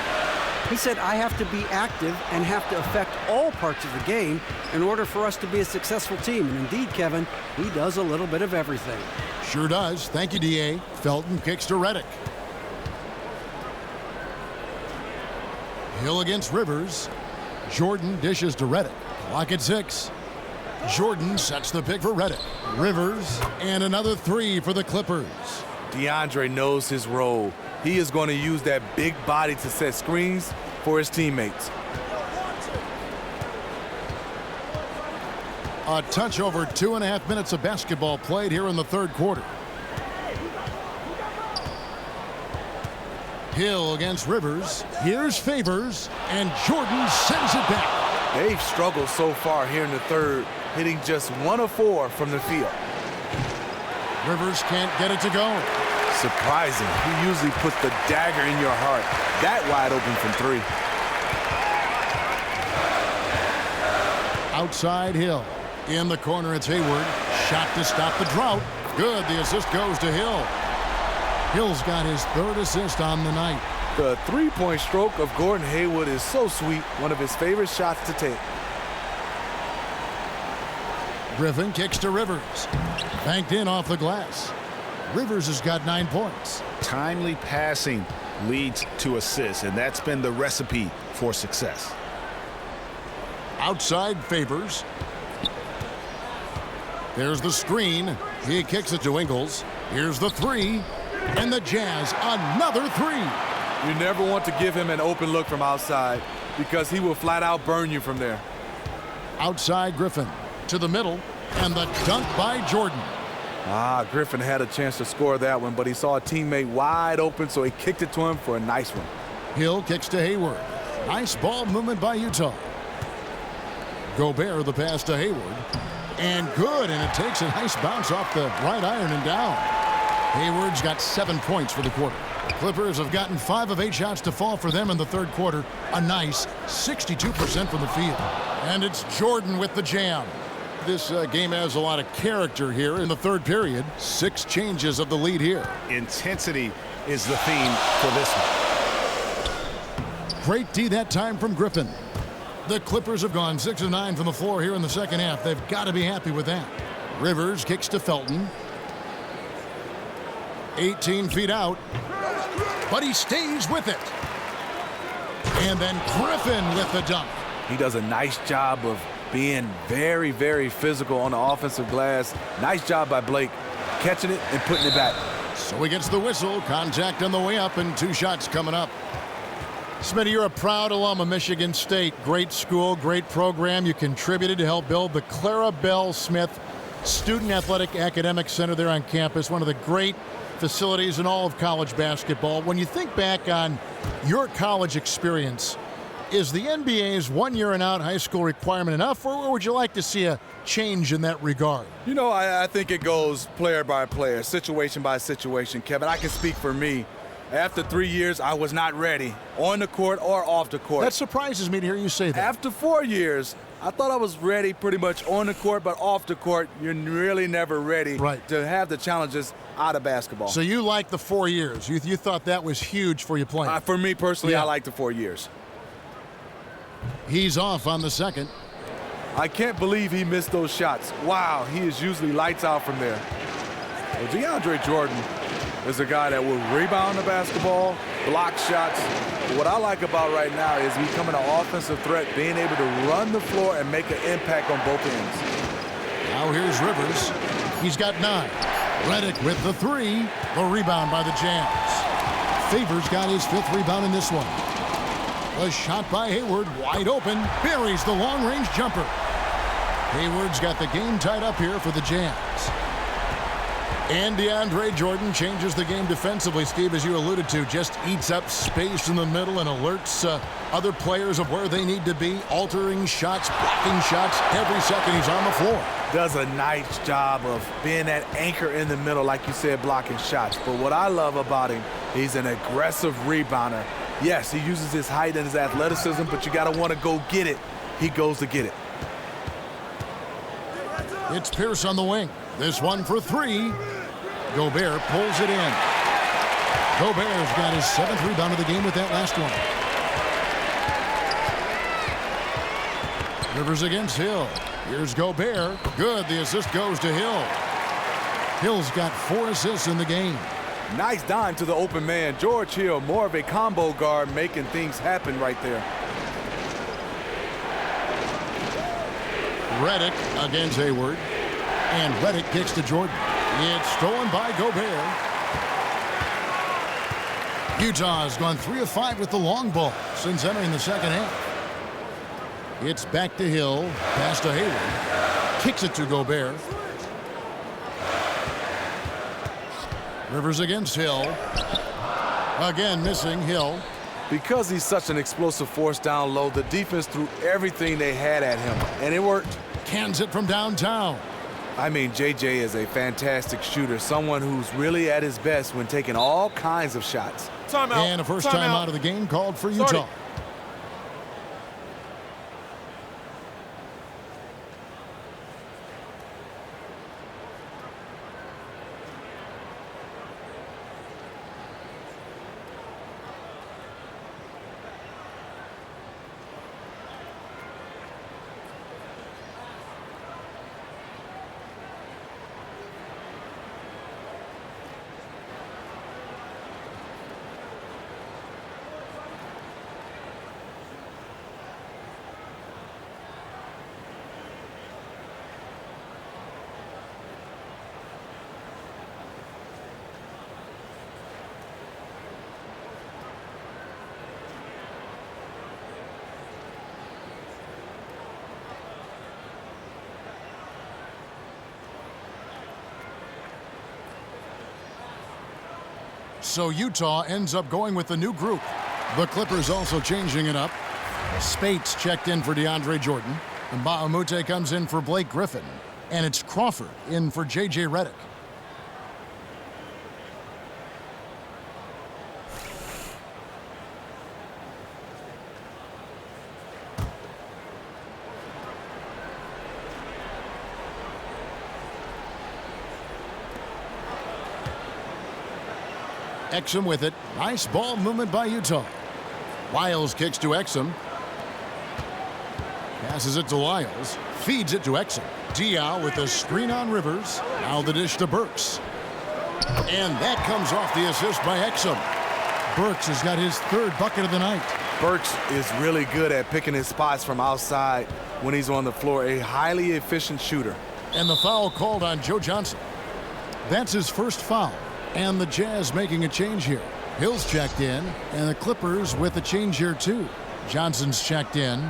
He said, I have to be active and have to affect all parts of the game in order for us to be a successful team. And indeed, Kevin, he does a little bit of everything. Sure does. Thank you, D.A. Felton kicks to Redick. Hill against Rivers. Jordan dishes to Redick. Clock at 6. Jordan sets the pick for Redick. Rivers, and another 3 for the Clippers. DeAndre knows his role. He is going to use that big body to set screens for his teammates. A touch over 2.5 minutes of basketball played here in the third quarter. Hill against Rivers. Here's Favors, and Jordan sends it back. They've struggled so far here in the third, hitting just 1 of 4 from the field. Rivers can't get it to go. Surprising. He usually puts the dagger in your heart. That wide open from 3. Outside Hill. In the corner, it's Hayward. Shot to stop the drought. Good. The assist goes to Hill. Hill's got his 3rd assist on the night. The three-point stroke of Gordon Hayward is so sweet. One of his favorite shots to take. Griffin kicks to Rivers. Banked in off the glass. Rivers has got 9 points. Timely passing leads to assists, and that's been the recipe for success. Outside Favors. There's the screen. He kicks it to Ingles. Here's the 3. And the Jazz, another 3. You never want to give him an open look from outside because he will flat out burn you from there. Outside Griffin. To the middle. And the dunk by Jordan. Griffin had a chance to score that one, but he saw a teammate wide open, so he kicked it to him for a nice one. Hill kicks to Hayward. Nice ball movement by Utah. Gobert the pass to Hayward. And good, and it takes a nice bounce off the right iron and down. Hayward's got 7 points for the quarter. Clippers have gotten 5 of 8 shots to fall for them in the third quarter. A nice 62% from the field. And it's Jordan with the jam. This game has a lot of character here in the third period. 6 changes of the lead here. Intensity is the theme for this one. Great D that time from Griffin. The Clippers have gone 6 of 9 from the floor here in the second half. They've got to be happy with that. Rivers kicks to Felton. 18 feet out, but he stays with it. And then Griffin with the dunk. He does a nice job of being very, very physical on the offensive glass. Nice job by Blake, catching it and putting it back. So he gets the whistle, contact on the way up, and 2 shots coming up. Smitty, you're a proud alum of Michigan State. Great school, great program. You contributed to help build the Clara Bell Smith Student Athletic Academic Center there on campus, one of the great facilities in all of college basketball. When you think back on your college experience, is the NBA's 1 year and out high school requirement enough, or would you like to see a change in that regard? You know, I think it goes player by player, situation by situation, Kevin. I can speak for me. After 3 years, I was not ready, on the court or off the court. That surprises me to hear you say that. After 4 years, I thought I was ready pretty much on the court, but off the court, you're really never ready to have the challenges out of basketball. So you like the 4 years. You thought that was huge for you playing. For me personally, I like the 4 years. He's off on the second. I can't believe he missed those shots. Wow, he is usually lights out from there. Well, DeAndre Jordan is a guy that will rebound the basketball, block shots. But what I like about right now is becoming an offensive threat, being able to run the floor and make an impact on both ends. Now here's Rivers. He's got 9. Redick with the 3. The rebound by the Jams. Favors got his 5th rebound in this one. A shot by Hayward, wide open, buries the long-range jumper. Hayward's got the game tied up here for the Jams. And DeAndre Jordan changes the game defensively, Steve, as you alluded to. Just eats up space in the middle and alerts other players of where they need to be, altering shots, blocking shots. Every second he's on the floor. Does a nice job of being that anchor in the middle, like you said, blocking shots. But what I love about him, he's an aggressive rebounder. Yes, he uses his height and his athleticism, but you got to want to go get it. He goes to get it. It's Pierce on the wing. This one for 3. Gobert pulls it in. Gobert's got his 7th rebound of the game with that last one. Rivers against Hill. Here's Gobert. Good. The assist goes to Hill. Hill's got 4 assists in the game. Nice dime to the open man. George Hill, more of a combo guard, making things happen right there. Redick against Hayward. And Redick kicks to Jordan. It's stolen by Gobert. Utah has gone 3 of 5 with the long ball since entering the second half. It's back to Hill. Pass to Hayward. Kicks it to Gobert. Rivers against Hill. Again missing Hill. Because he's such an explosive force down low, the defense threw everything they had at him, and it worked. Cans it from downtown. I mean, JJ is a fantastic shooter, someone who's really at his best when taking all kinds of shots. Timeout. And a first time out of the game called for Utah. So Utah ends up going with the new group. The Clippers also changing it up. Spates checked in for DeAndre Jordan. And Bahamute comes in for Blake Griffin. And it's Crawford in for J.J. Redick. Exum with it. Nice ball movement by Utah. Lyles kicks to Exum. Passes it to Lyles. Feeds it to Exum. Diaw with the screen on Rivers. Now the dish to Burks. And that comes off the assist by Exum. Burks has got his third bucket of the night. Burks is really good at picking his spots from outside when he's on the floor. A highly efficient shooter. And the foul called on Joe Johnson. That's his first foul. And the Jazz making a change here. Hill's checked in, and the Clippers with a change here too. Johnson's checked in.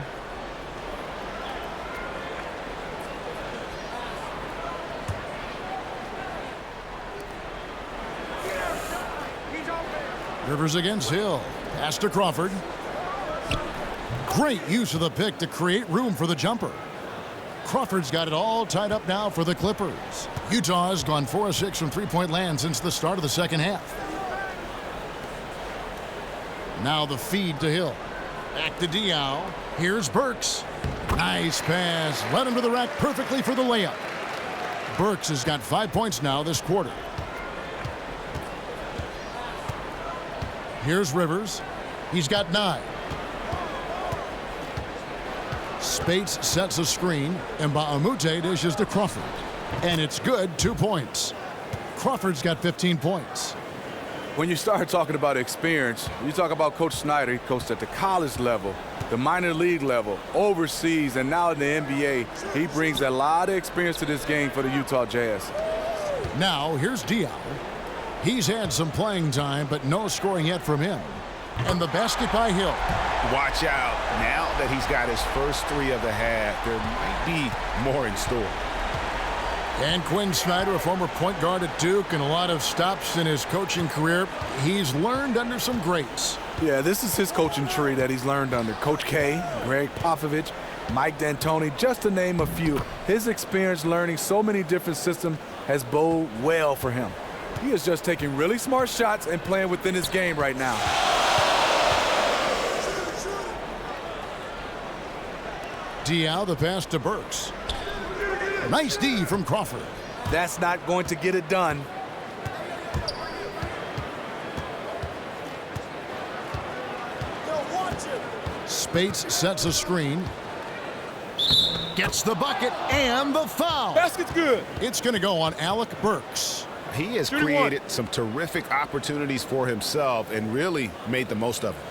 Rivers against Hill. Pass to Crawford. Great use of the pick to create room for the jumper. Crawford's got it all tied up now for the Clippers. Utah has gone 4 of 6 from three-point land since the start of the second half. Now the feed to Hill. Back to Diaw. Here's Burks. Nice pass. Led him to the rack perfectly for the layup. Burks has got 5 points now this quarter. Here's Rivers. He's got 9. Spates sets a screen, and Baamute dishes to Crawford. And it's good, 2 points. Crawford's got 15 points. When you start talking about experience, you talk about Coach Snyder. He coached at the college level, the minor league level, overseas, and now in the NBA. He brings a lot of experience to this game for the Utah Jazz. Now, here's Diaw. He's had some playing time, but no scoring yet from him. And the basket by Hill. Watch out. Now that he's got his first 3 of the half, there might be more in store. And Quinn Snyder, a former point guard at Duke and a lot of stops in his coaching career, he's learned under some greats. Yeah, this is his coaching tree that he's learned under. Coach K, Greg Popovich, Mike D'Antoni, just to name a few. His experience learning so many different systems has bode well for him. He is just taking really smart shots and playing within his game right now. Diaw, the pass to Burks. Nice D from Crawford. That's not going to get it done. Spates sets a screen. Gets the bucket and the foul. Basket's good. It's going to go on Alec Burks. He has created some terrific opportunities for himself and really made the most of it.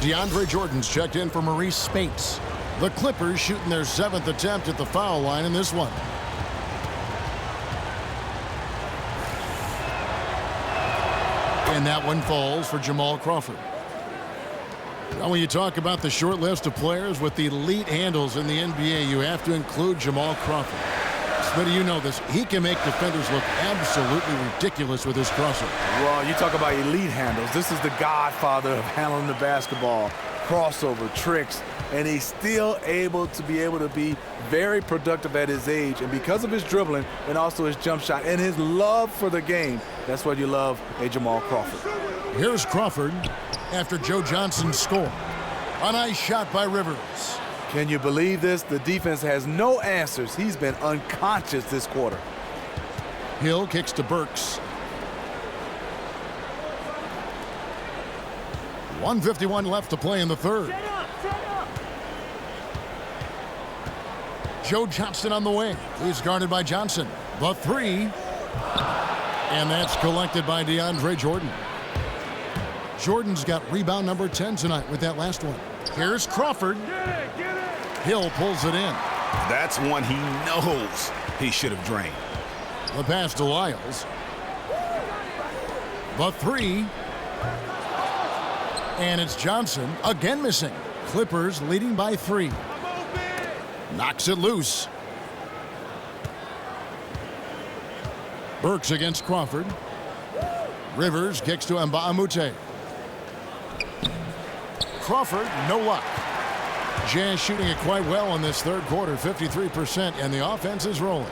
DeAndre Jordan's checked in for Maurice Spates. The Clippers shooting their 7th attempt at the foul line in this one. And that one falls for Jamal Crawford. Now, when you talk about the short list of players with the elite handles in the NBA, you have to include Jamal Crawford. Smitty, you know this. He can make defenders look absolutely ridiculous with his crosser. Well, you talk about elite handles. This is the godfather of handling the basketball. Crossover, tricks, and he's still able to be very productive at his age. And because of his dribbling and also his jump shot and his love for the game, that's what you love a Jamal Crawford. Here's Crawford after Joe Johnson's score. A nice shot by Rivers. Can you believe this? The defense has no answers. He's been unconscious this quarter. Hill kicks to Burks. 1:51 left to play in the third. Joe Johnson on the wing. He's guarded by Johnson. The 3. And that's collected by DeAndre Jordan. Jordan's got rebound number 10 tonight with that last one. Here's Crawford. Hill pulls it in. That's one he knows he should have drained. The pass to Lyles. The 3. And it's Johnson again missing. Clippers leading by 3. Knocks it loose. Burks against Crawford. Rivers kicks to Mbaamute. Crawford, no luck. Jazz shooting it quite well in this third quarter, 53%, and the offense is rolling.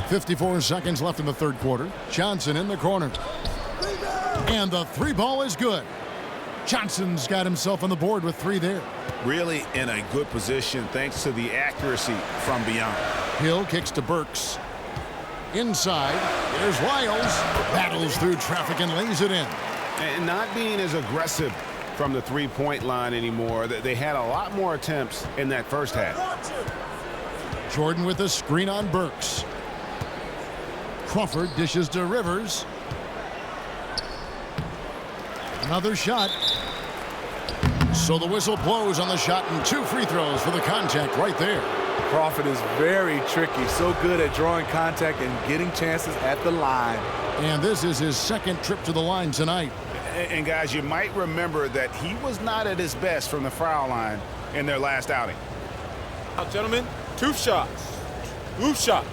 54 seconds left in the third quarter. Johnson in the corner. And the 3 ball is good. Johnson's got himself on the board with 3 there. Really in a good position thanks to the accuracy from beyond. Hill kicks to Burks. Inside, there's Lyles. Battles through traffic and lays it in. And not being as aggressive from the three-point line anymore. They had a lot more attempts in that first half. Jordan with a screen on Burks. Crawford dishes to Rivers. Another shot. So the whistle blows on the shot and 2 free throws for the contact right there. Crawford is very tricky, so good at drawing contact and getting chances at the line. And this is his 2nd trip to the line tonight. And guys, you might remember that he was not at his best from the foul line in their last outing. Now, gentlemen, 2 shots. 2 shots.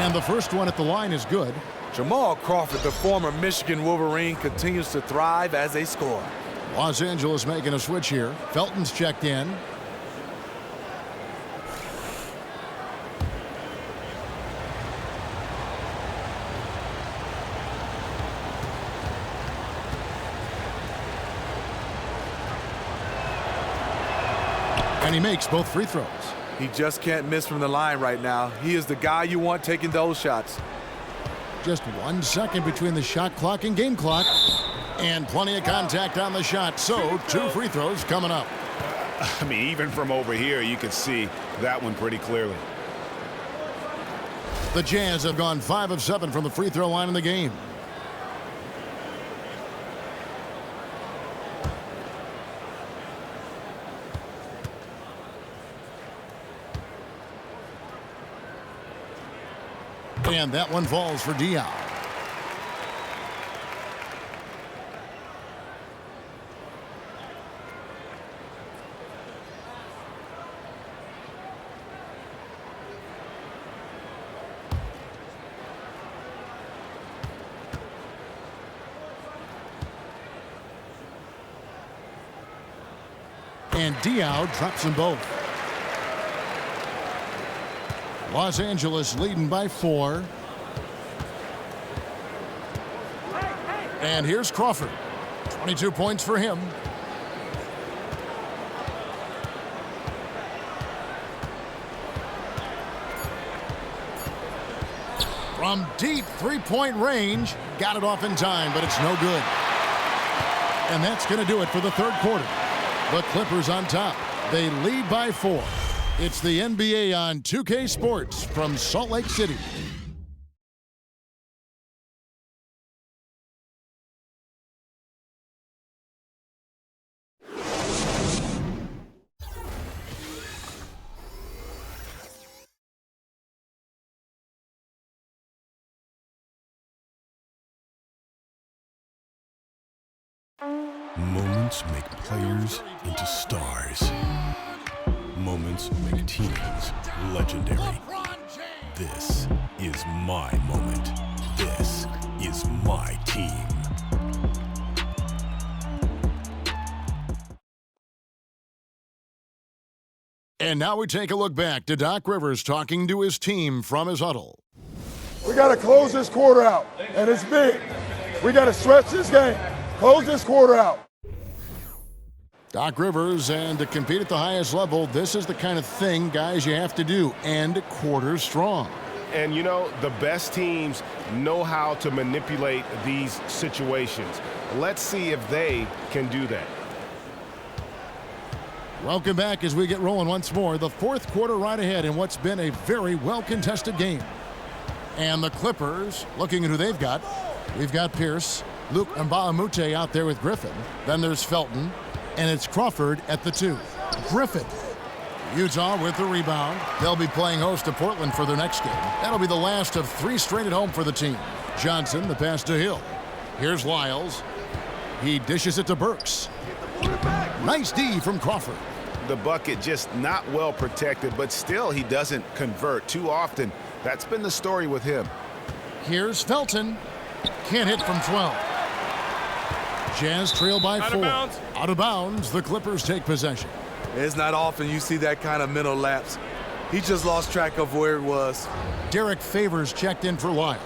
And the first one at the line is good. Jamal Crawford, the former Michigan Wolverine, continues to thrive as a scorer. Los Angeles making a switch here. Felton's checked in. And he makes both free throws. He just can't miss from the line right now. He is the guy you want taking those shots. Just 1 second between the shot clock and game clock. And plenty of contact on the shot. So 2 free throws coming up. I mean, even from over here, you can see that one pretty clearly. The Jazz have gone 5 of 7 from the free throw line in the game. And that one falls for Diaw. And Diaw drops them both. Los Angeles leading by 4. And here's Crawford. 22 points for him. From deep 3-point range. Got it off in time, but it's no good. And that's going to do it for the 3rd quarter. The Clippers on top. They lead by 4. It's the NBA on 2K Sports from Salt Lake City. Moments make players into stars. Moments make teams legendary. This is my moment. This is my team. And now we take a look back to Doc Rivers talking to his team from his huddle. We got to close this quarter out, and it's big. We got to stretch this game. Close this quarter out. Doc Rivers, and to compete at the highest level, this is the kind of thing, guys, you have to do. End quarters strong. And, you know, the best teams know how to manipulate these situations. Let's see if they can do that. Welcome back as we get rolling once more. The 4th quarter right ahead in what's been a very well-contested game. And the Clippers, looking at who they've got. We've got Pierce, Luke Mbamute out there with Griffin. Then there's Felton. And it's Crawford at the 2. Griffin. Utah with the rebound. They'll be playing host to Portland for their next game. That'll be the last of 3 straight at home for the team. Johnson, the pass to Hill. Here's Lyles. He dishes it to Burks. Nice D from Crawford. The bucket just not well protected, but still he doesn't convert too often. That's been the story with him. Here's Felton. Can't hit from 12. Jazz trail by 4. Out of bounds, the Clippers take possession. It's not often you see that kind of mental lapse. He just lost track of where it was. Derek Favors checked in for Lyles.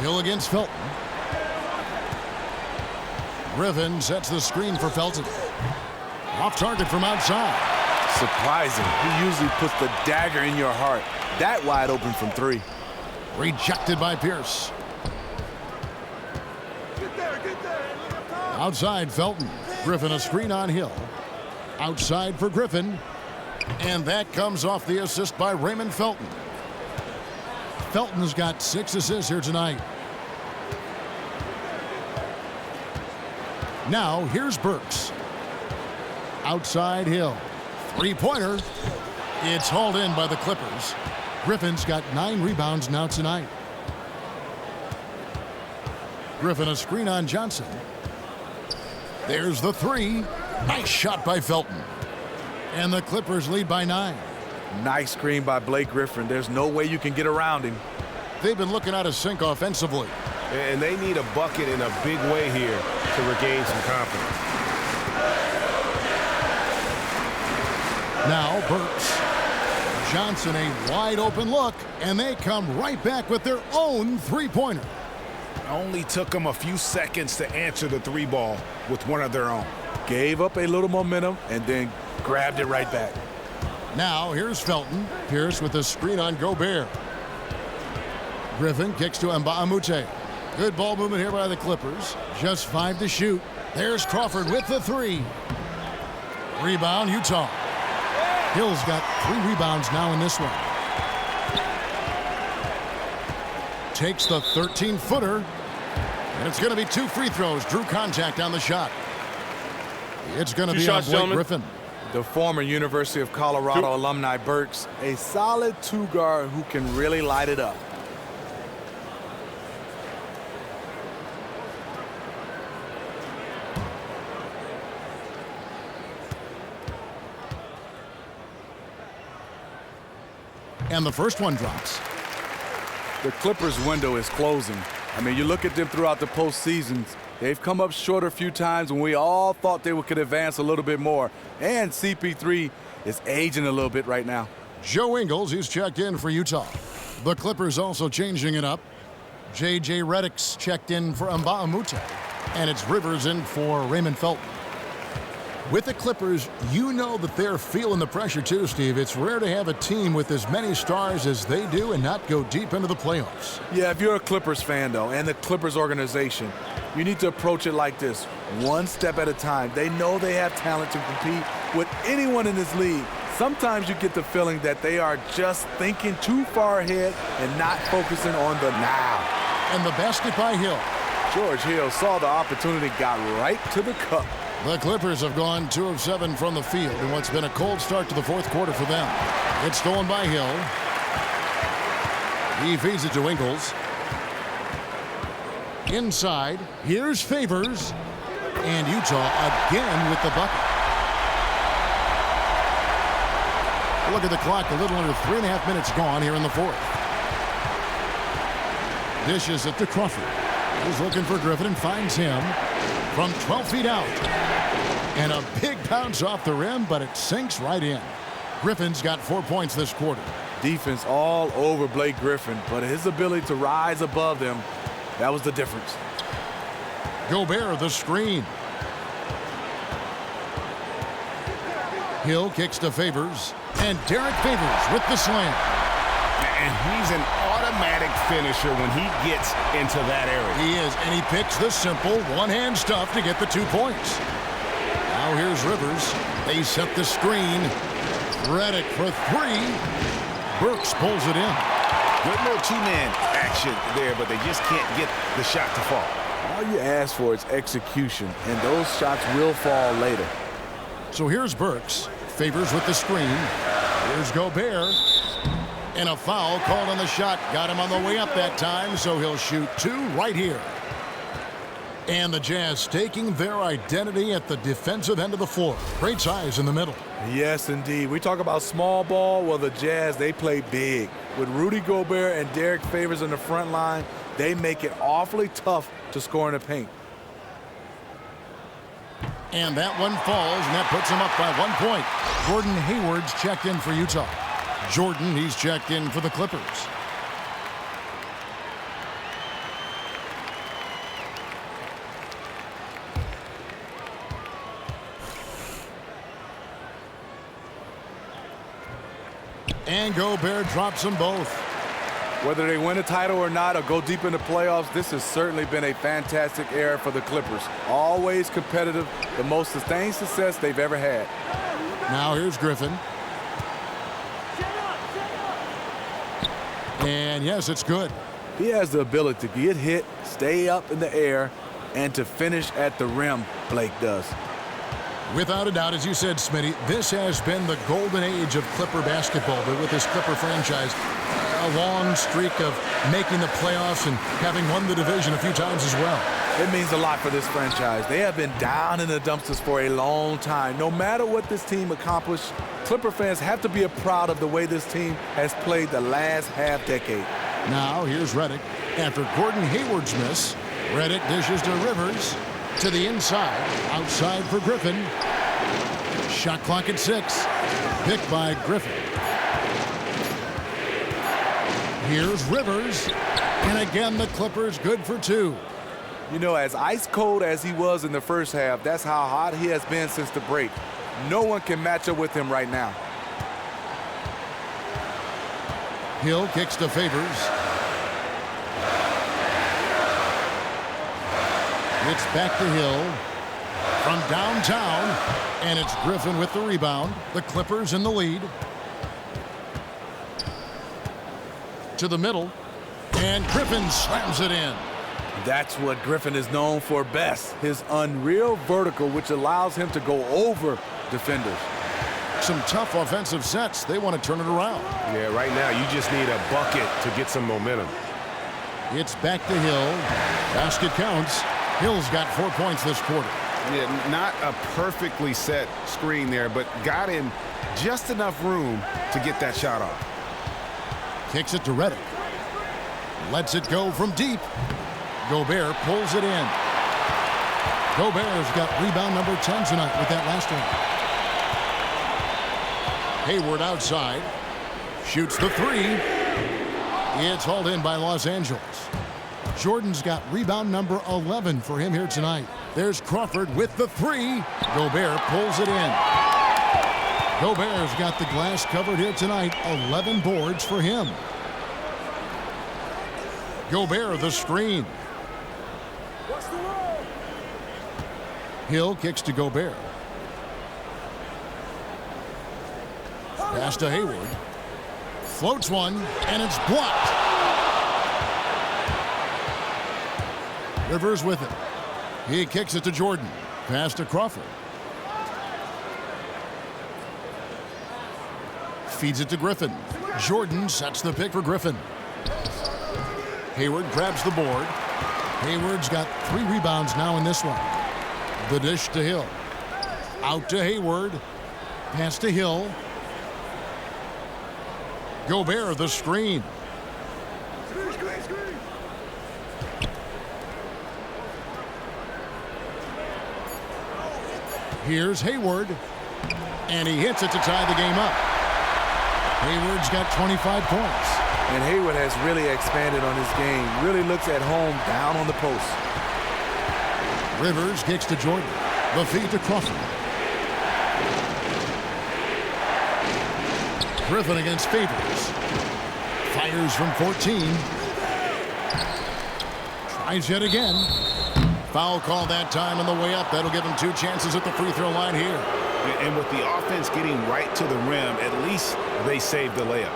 Hill against Felton. Griffin sets the screen for Felton. Off target from outside. Surprising. He usually puts the dagger in your heart. That wide open from 3. Rejected by Pierce. Outside Felton. Griffin a screen on Hill. Outside for Griffin. And that comes off the assist by Raymond Felton. Felton's got 6 assists here tonight. Now here's Burks. Outside Hill. Three-pointer. It's hauled in by the Clippers. Griffin's got 9 rebounds now tonight. Griffin a screen on Johnson. There's the 3. Nice shot by Felton. And the Clippers lead by 9. Nice screen by Blake Griffin. There's no way you can get around him. They've been looking out of sync offensively. And they need a bucket in a big way here to regain some confidence. Now Burks. Johnson a wide open look, and they come right back with their own three-pointer. Only took them a few seconds to answer the 3 ball with one of their own. Gave up a little momentum and then grabbed it right back. Now here's Felton. Pierce with a screen on Gobert. Griffin kicks to Mbamute. Good ball movement here by the Clippers. Just 5 to shoot. There's Crawford with the 3. Rebound, Utah. Hill's got 3 rebounds now in this one. Takes the 13-footer. And it's going to be 2 free throws. Drew contact on the shot. It's going to be on Blake Griffin. The former University of Colorado alumni Burks, a solid 2 guard who can really light it up. And the first one drops. The Clippers' window is closing. I mean, you look at them throughout the postseasons. They've come up short a few times when we all thought they could advance a little bit more. And CP3 is aging a little bit right now. Joe Ingles, he's checked in for Utah. The Clippers also changing it up. J.J. Redick's checked in for Mbamute. And it's Rivers in for Raymond Felton. With the Clippers, you know that they're feeling the pressure too, Steve. It's rare to have a team with as many stars as they do and not go deep into the playoffs. Yeah, if you're a Clippers fan, though, and the Clippers organization, you need to approach it like this, one step at a time. They know they have talent to compete with anyone in this league. Sometimes you get the feeling that they are just thinking too far ahead and not focusing on the now. And the basket by Hill. George Hill saw the opportunity, got right to the cup. The Clippers have gone 2 of 7 from the field in what's been a cold start to the 4th quarter for them. It's stolen by Hill. He feeds it to Ingles. Inside, here's Favors. And Utah again with the bucket. Look at the clock, a little under 3.5 minutes gone here in the 4th. Dishes it to Crawford. He's looking for Griffin and finds him from 12 feet out. And a big bounce off the rim, but it sinks right in. Griffin's got 4 points this quarter. Defense all over Blake Griffin, but his ability to rise above them, that was the difference. Gobert the screen. Hill kicks to Favors, and Derek Favors with the slam. And he's an automatic finisher when he gets into that area. He is, and he picks the simple one-hand stuff to get the 2 points. Now here's Rivers. They set the screen. Redick for 3. Burks pulls it in. Good little 2-man action there, but they just can't get the shot to fall. All you ask for is execution, and those shots will fall later. So here's Burks. Favors with the screen. Here's Gobert. And a foul called on the shot. Got him on the way up that time, so he'll shoot 2 right here. And the Jazz taking their identity at the defensive end of the floor. Great size in the middle. Yes, indeed. We talk about small ball. Well, the Jazz, they play big. With Rudy Gobert and Derek Favors in the front line, they make it awfully tough to score in the paint. And that one falls, and that puts him up by 1 point. Gordon Hayward's checked in for Utah. Jordan, he's checked in for the Clippers. And Gobert drops them both. Whether they win a title or not or go deep in the playoffs, this has certainly been a fantastic era for the Clippers. Always competitive, the most sustained success they've ever had. Now here's Griffin. And yes, it's good. He has the ability to get hit, stay up in the air, and to finish at the rim, Blake does. Without a doubt, as you said, Smitty, this has been the golden age of Clipper basketball, but with this Clipper franchise, a long streak of making the playoffs and having won the division a few times as well. It means a lot for this franchise. They have been down in the dumpsters for a long time. No matter what this team accomplished, Clipper fans have to be proud of the way this team has played the last half-decade. Now, here's Redick. After Gordon Hayward's miss, Redick dishes to Rivers. To the inside, outside for Griffin. Shot clock at 6. Picked by Griffin. Here's Rivers. And again, the Clippers good for 2. You know, as ice cold as he was in the first half, that's how hot he has been since the break. No one can match up with him right now. Hill kicks to Favors. It's back to Hill from downtown, and it's Griffin with the rebound. The Clippers in the lead. To the middle, and Griffin slams it in. That's what Griffin is known for best, his unreal vertical, which allows him to go over defenders. Some tough offensive sets. They want to turn it around. Yeah, right now you just need a bucket to get some momentum. It's back to Hill. Basket counts. Hill's got 4 points this quarter. Yeah, not a perfectly set screen there, but got in just enough room to get that shot off. Kicks it to Redick. Lets it go from deep. Gobert pulls it in. Gobert's got rebound number 10 tonight with that last one. Hayward outside. Shoots the 3. It's hauled in by Los Angeles. Jordan's got rebound number 11 for him here tonight. There's Crawford with the 3. Gobert pulls it in. Gobert's got the glass covered here tonight. 11 boards for him. Gobert the screen. Hill kicks to Gobert. Pass to Hayward. Floats one, and it's blocked. Rivers with it. He kicks it to Jordan. Pass to Crawford. Feeds it to Griffin. Jordan sets the pick for Griffin. Hayward grabs the board. Hayward's got 3 rebounds now in this one. The dish to Hill. Out to Hayward. Pass to Hill. Gobert the screen. Here's Hayward, and he hits it to tie the game up. Hayward's got 25 points. And Hayward has really expanded on his game. Really looks at home down on the post. Rivers kicks to Jordan. The feed to Crawford. Griffin against Favors. Fires from 14. Tries yet again. Foul call that time on the way up. That'll give him 2 chances at the free throw line here. And with the offense getting right to the rim, at least they saved the layup.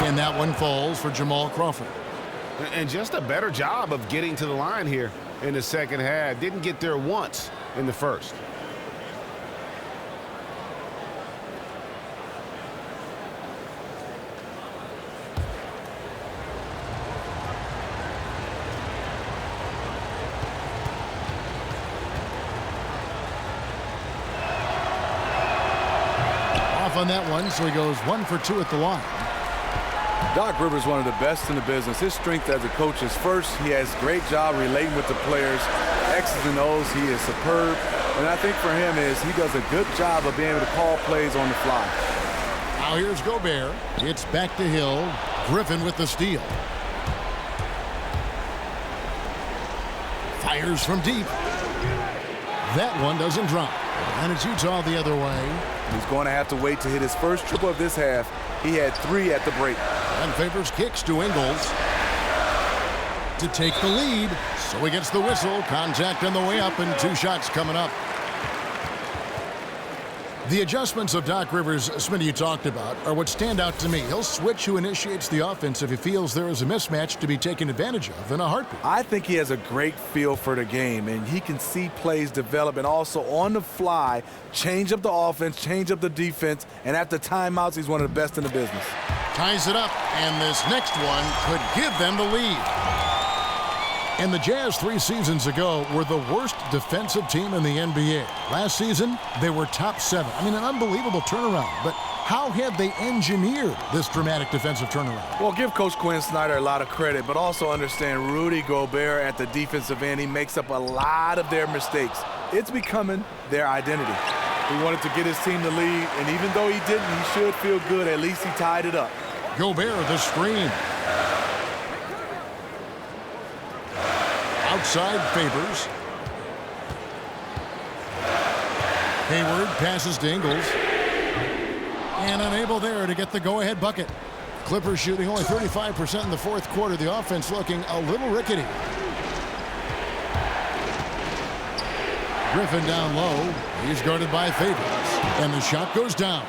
And that one falls for Jamal Crawford. And just a better job of getting to the line here in the second half. Didn't get there once in the first. Off on that one, so he goes 1 for 2 at the line. Doc Rivers, one of the best in the business. His strength as a coach is first, he has a great job relating with the players. X's and O's, he is superb. And I think for him is he does a good job of being able to call plays on the fly. Now here's Gobert. It's back to Hill. Griffin with the steal. Fires from deep. That one doesn't drop. And it's Utah the other way. He's going to have to wait to hit his first triple of this half. He had 3 at the break. And Favors kicks to Ingles to take the lead. So he gets the whistle. Contact on the way up and 2 shots coming up. The adjustments of Doc Rivers, Smitty, you talked about, are what stand out to me. He'll switch who initiates the offense if he feels there is a mismatch to be taken advantage of in a heartbeat. I think he has a great feel for the game, and he can see plays develop and also on the fly change up the offense, change up the defense, and after timeouts, he's one of the best in the business. Ties it up, and this next one could give them the lead. And the Jazz 3 seasons ago were the worst defensive team in the NBA. Last season, they were top 7. I mean, an unbelievable turnaround. But how have they engineered this dramatic defensive turnaround? Well, give Coach Quinn Snyder a lot of credit, but also understand Rudy Gobert at the defensive end. He makes up a lot of their mistakes. It's becoming their identity. He wanted to get his team the lead, and even though he didn't, he should feel good. At least he tied it up. Gobert, the screen. Outside Favors. Hayward passes to Ingles. And unable there to get the go-ahead bucket. Clippers shooting only 35% in the fourth quarter. The offense looking a little rickety. Griffin down low. He's guarded by Favors. And the shot goes down.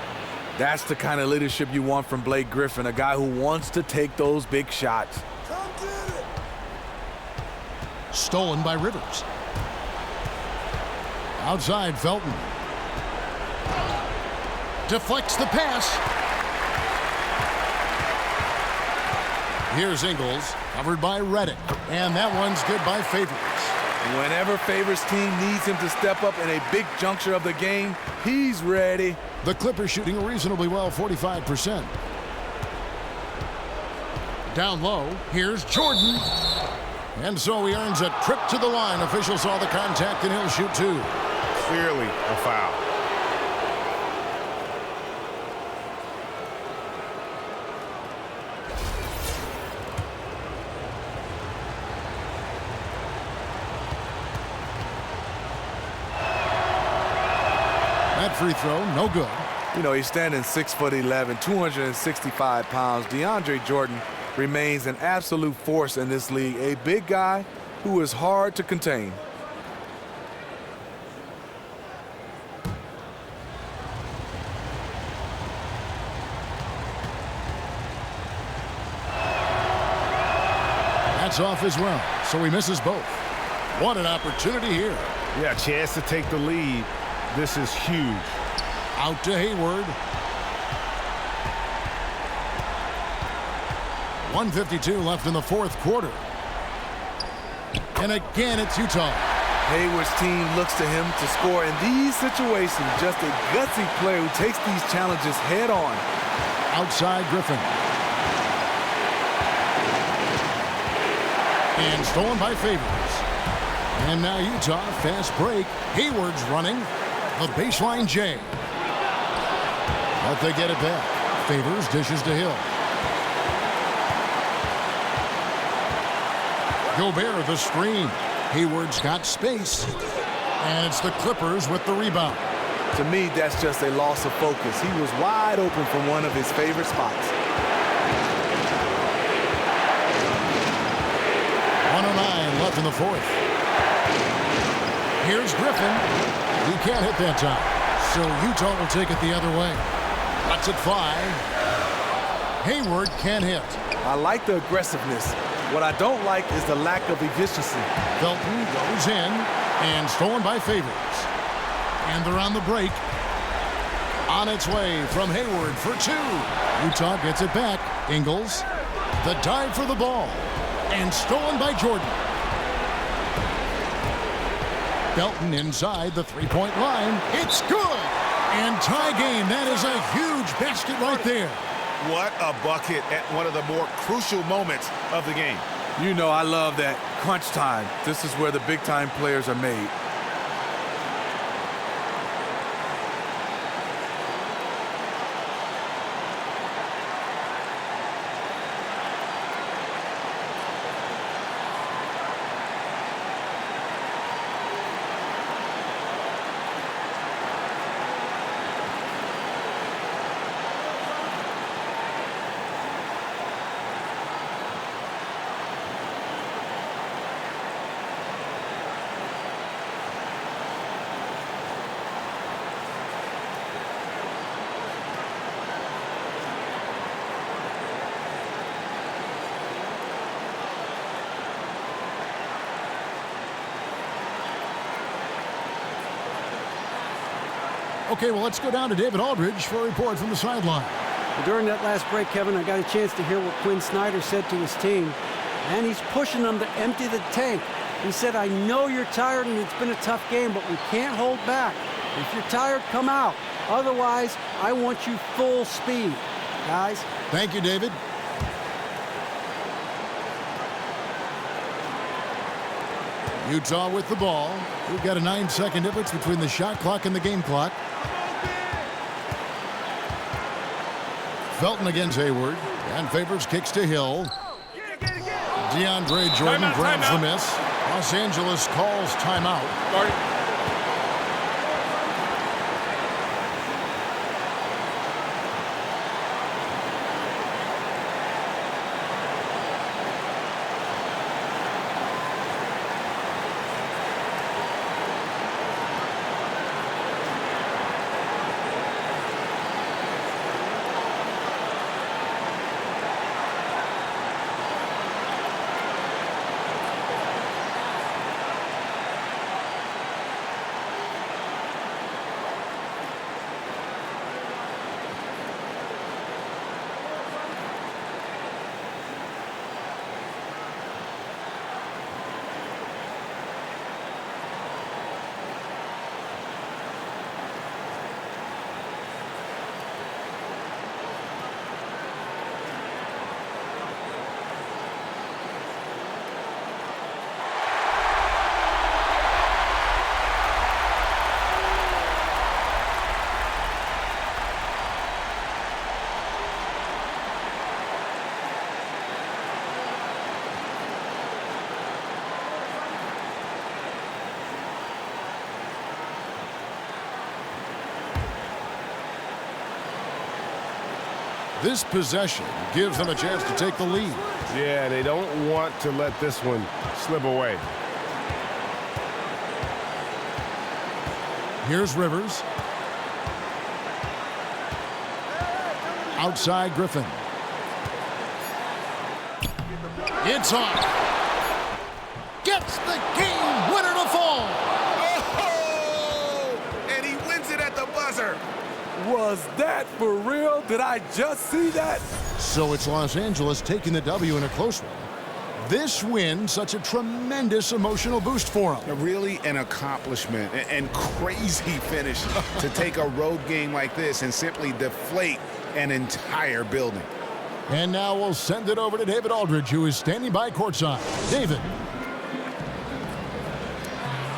That's the kind of leadership you want from Blake Griffin, a guy who wants to take those big shots. Stolen by Rivers. Outside Felton. Deflects the pass. Here's Ingles, covered by Reddick. And that one's good by Favors. Whenever Favors' team needs him to step up in a big juncture of the game, he's ready. The Clippers shooting reasonably well, 45%. Down low, here's Jordan. And so he earns a trip to the line. Officials saw the contact, and he'll shoot 2. Clearly a foul. That free throw, no good. You know, he's standing 6'11", 265 pounds. DeAndre Jordan remains an absolute force in this league, a big guy who is hard to contain. That's off as well, so he misses both. What an opportunity here. Yeah, chance to take the lead. This is huge. Out to Hayward. 1:52 left in the fourth quarter. And again, it's Utah. Hayward's team looks to him to score in these situations. Just a gutsy player who takes these challenges head on. Outside Griffin. And stolen by Favors. And now Utah, fast break. Hayward's running. The baseline J. But they get it back. Favors dishes to Hill. Gobert, the screen. Hayward's got space. And it's the Clippers with the rebound. To me, that's just a loss of focus. He was wide open from one of his favorite spots. 1:09 left in the fourth. Here's Griffin. He can't hit that time. So Utah will take it the other way. Lets it fly. Hayward can't hit. I like the aggressiveness. What I don't like is the lack of efficiency. Felton goes in and stolen by Favors. And they're on the break. On its way from Hayward for 2. Utah gets it back. Ingles. The dive for the ball. And stolen by Jordan. Felton inside the three-point line. It's good. And tie game. That is a huge basket right there. What a bucket at one of the more crucial moments of the game. You know, I love that. Crunch time. This is where the big-time players are made. Okay, well, let's go down to David Aldridge for a report from the sideline. During that last break, Kevin, I got a chance to hear what Quinn Snyder said to his team, and he's pushing them to empty the tank. He said, I know you're tired and it's been a tough game, but we can't hold back. If you're tired, come out. Otherwise, I want you full speed, guys. Thank you, David. Utah with the ball. We've got a 9-second difference between the shot clock and the game clock. Felton against Hayward. And Favors kicks to Hill. DeAndre Jordan grabs the miss. Los Angeles calls timeout. This possession gives them a chance to take the lead. Yeah, they don't want to let this one slip away. Here's Rivers. Outside Griffin. It's on. Gets the game winner to fall. Oh! And he wins it at the buzzer. Was that for real? Did I just see that? So it's Los Angeles taking the W in a close one. This win, such a tremendous emotional boost for them. Really an accomplishment and crazy finish to take a road game like this and simply deflate an entire building. And now we'll send it over to David Aldridge, who is standing by courtside. David.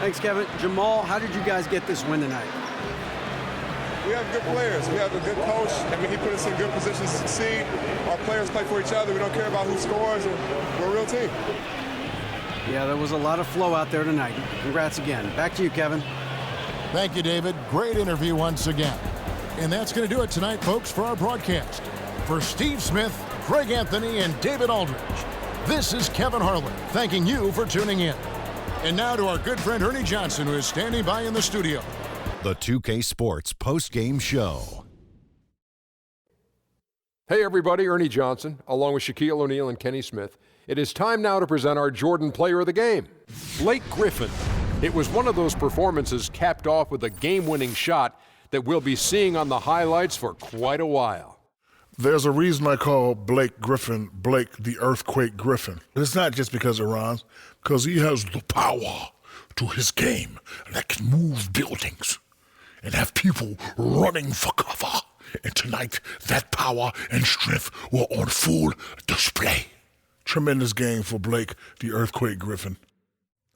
Thanks, Kevin. Jamal, how did you guys get this win tonight? We have good players. We have a good coach. I mean, he put us in good positions to succeed. Our players play for each other. We don't care about who scores. We're a real team. Yeah, there was a lot of flow out there tonight. Congrats again. Back to you, Kevin. Thank you, David. Great interview once again. And that's going to do it tonight, folks, for our broadcast. For Steve Smith, Craig Anthony, and David Aldridge, this is Kevin Harlan thanking you for tuning in. And now to our good friend Ernie Johnson, who is standing by in the studio. The 2K Sports Postgame Show. Hey everybody, Ernie Johnson, along with Shaquille O'Neal and Kenny Smith. It is time now to present our Jordan Player of the Game, Blake Griffin. It was one of those performances capped off with a game-winning shot that we'll be seeing on the highlights for quite a while. There's a reason I call Blake Griffin Blake the Earthquake Griffin. It's not just because it rhymes, because he has the power to his game that can move buildings and have people running for cover. And tonight, that power and strength were on full display. Tremendous game for Blake, the Earthquake Griffin.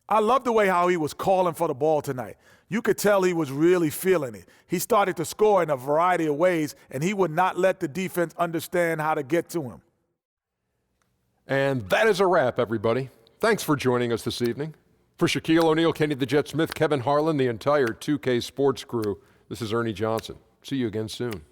I love the way how he was calling for the ball tonight. You could tell he was really feeling it. He started to score in a variety of ways, and he would not let the defense understand how to get to him. And that is a wrap, everybody. Thanks for joining us this evening. For Shaquille O'Neal, Kenny the Jet Smith, Kevin Harlan, the entire 2K Sports crew, this is Ernie Johnson. See you again soon.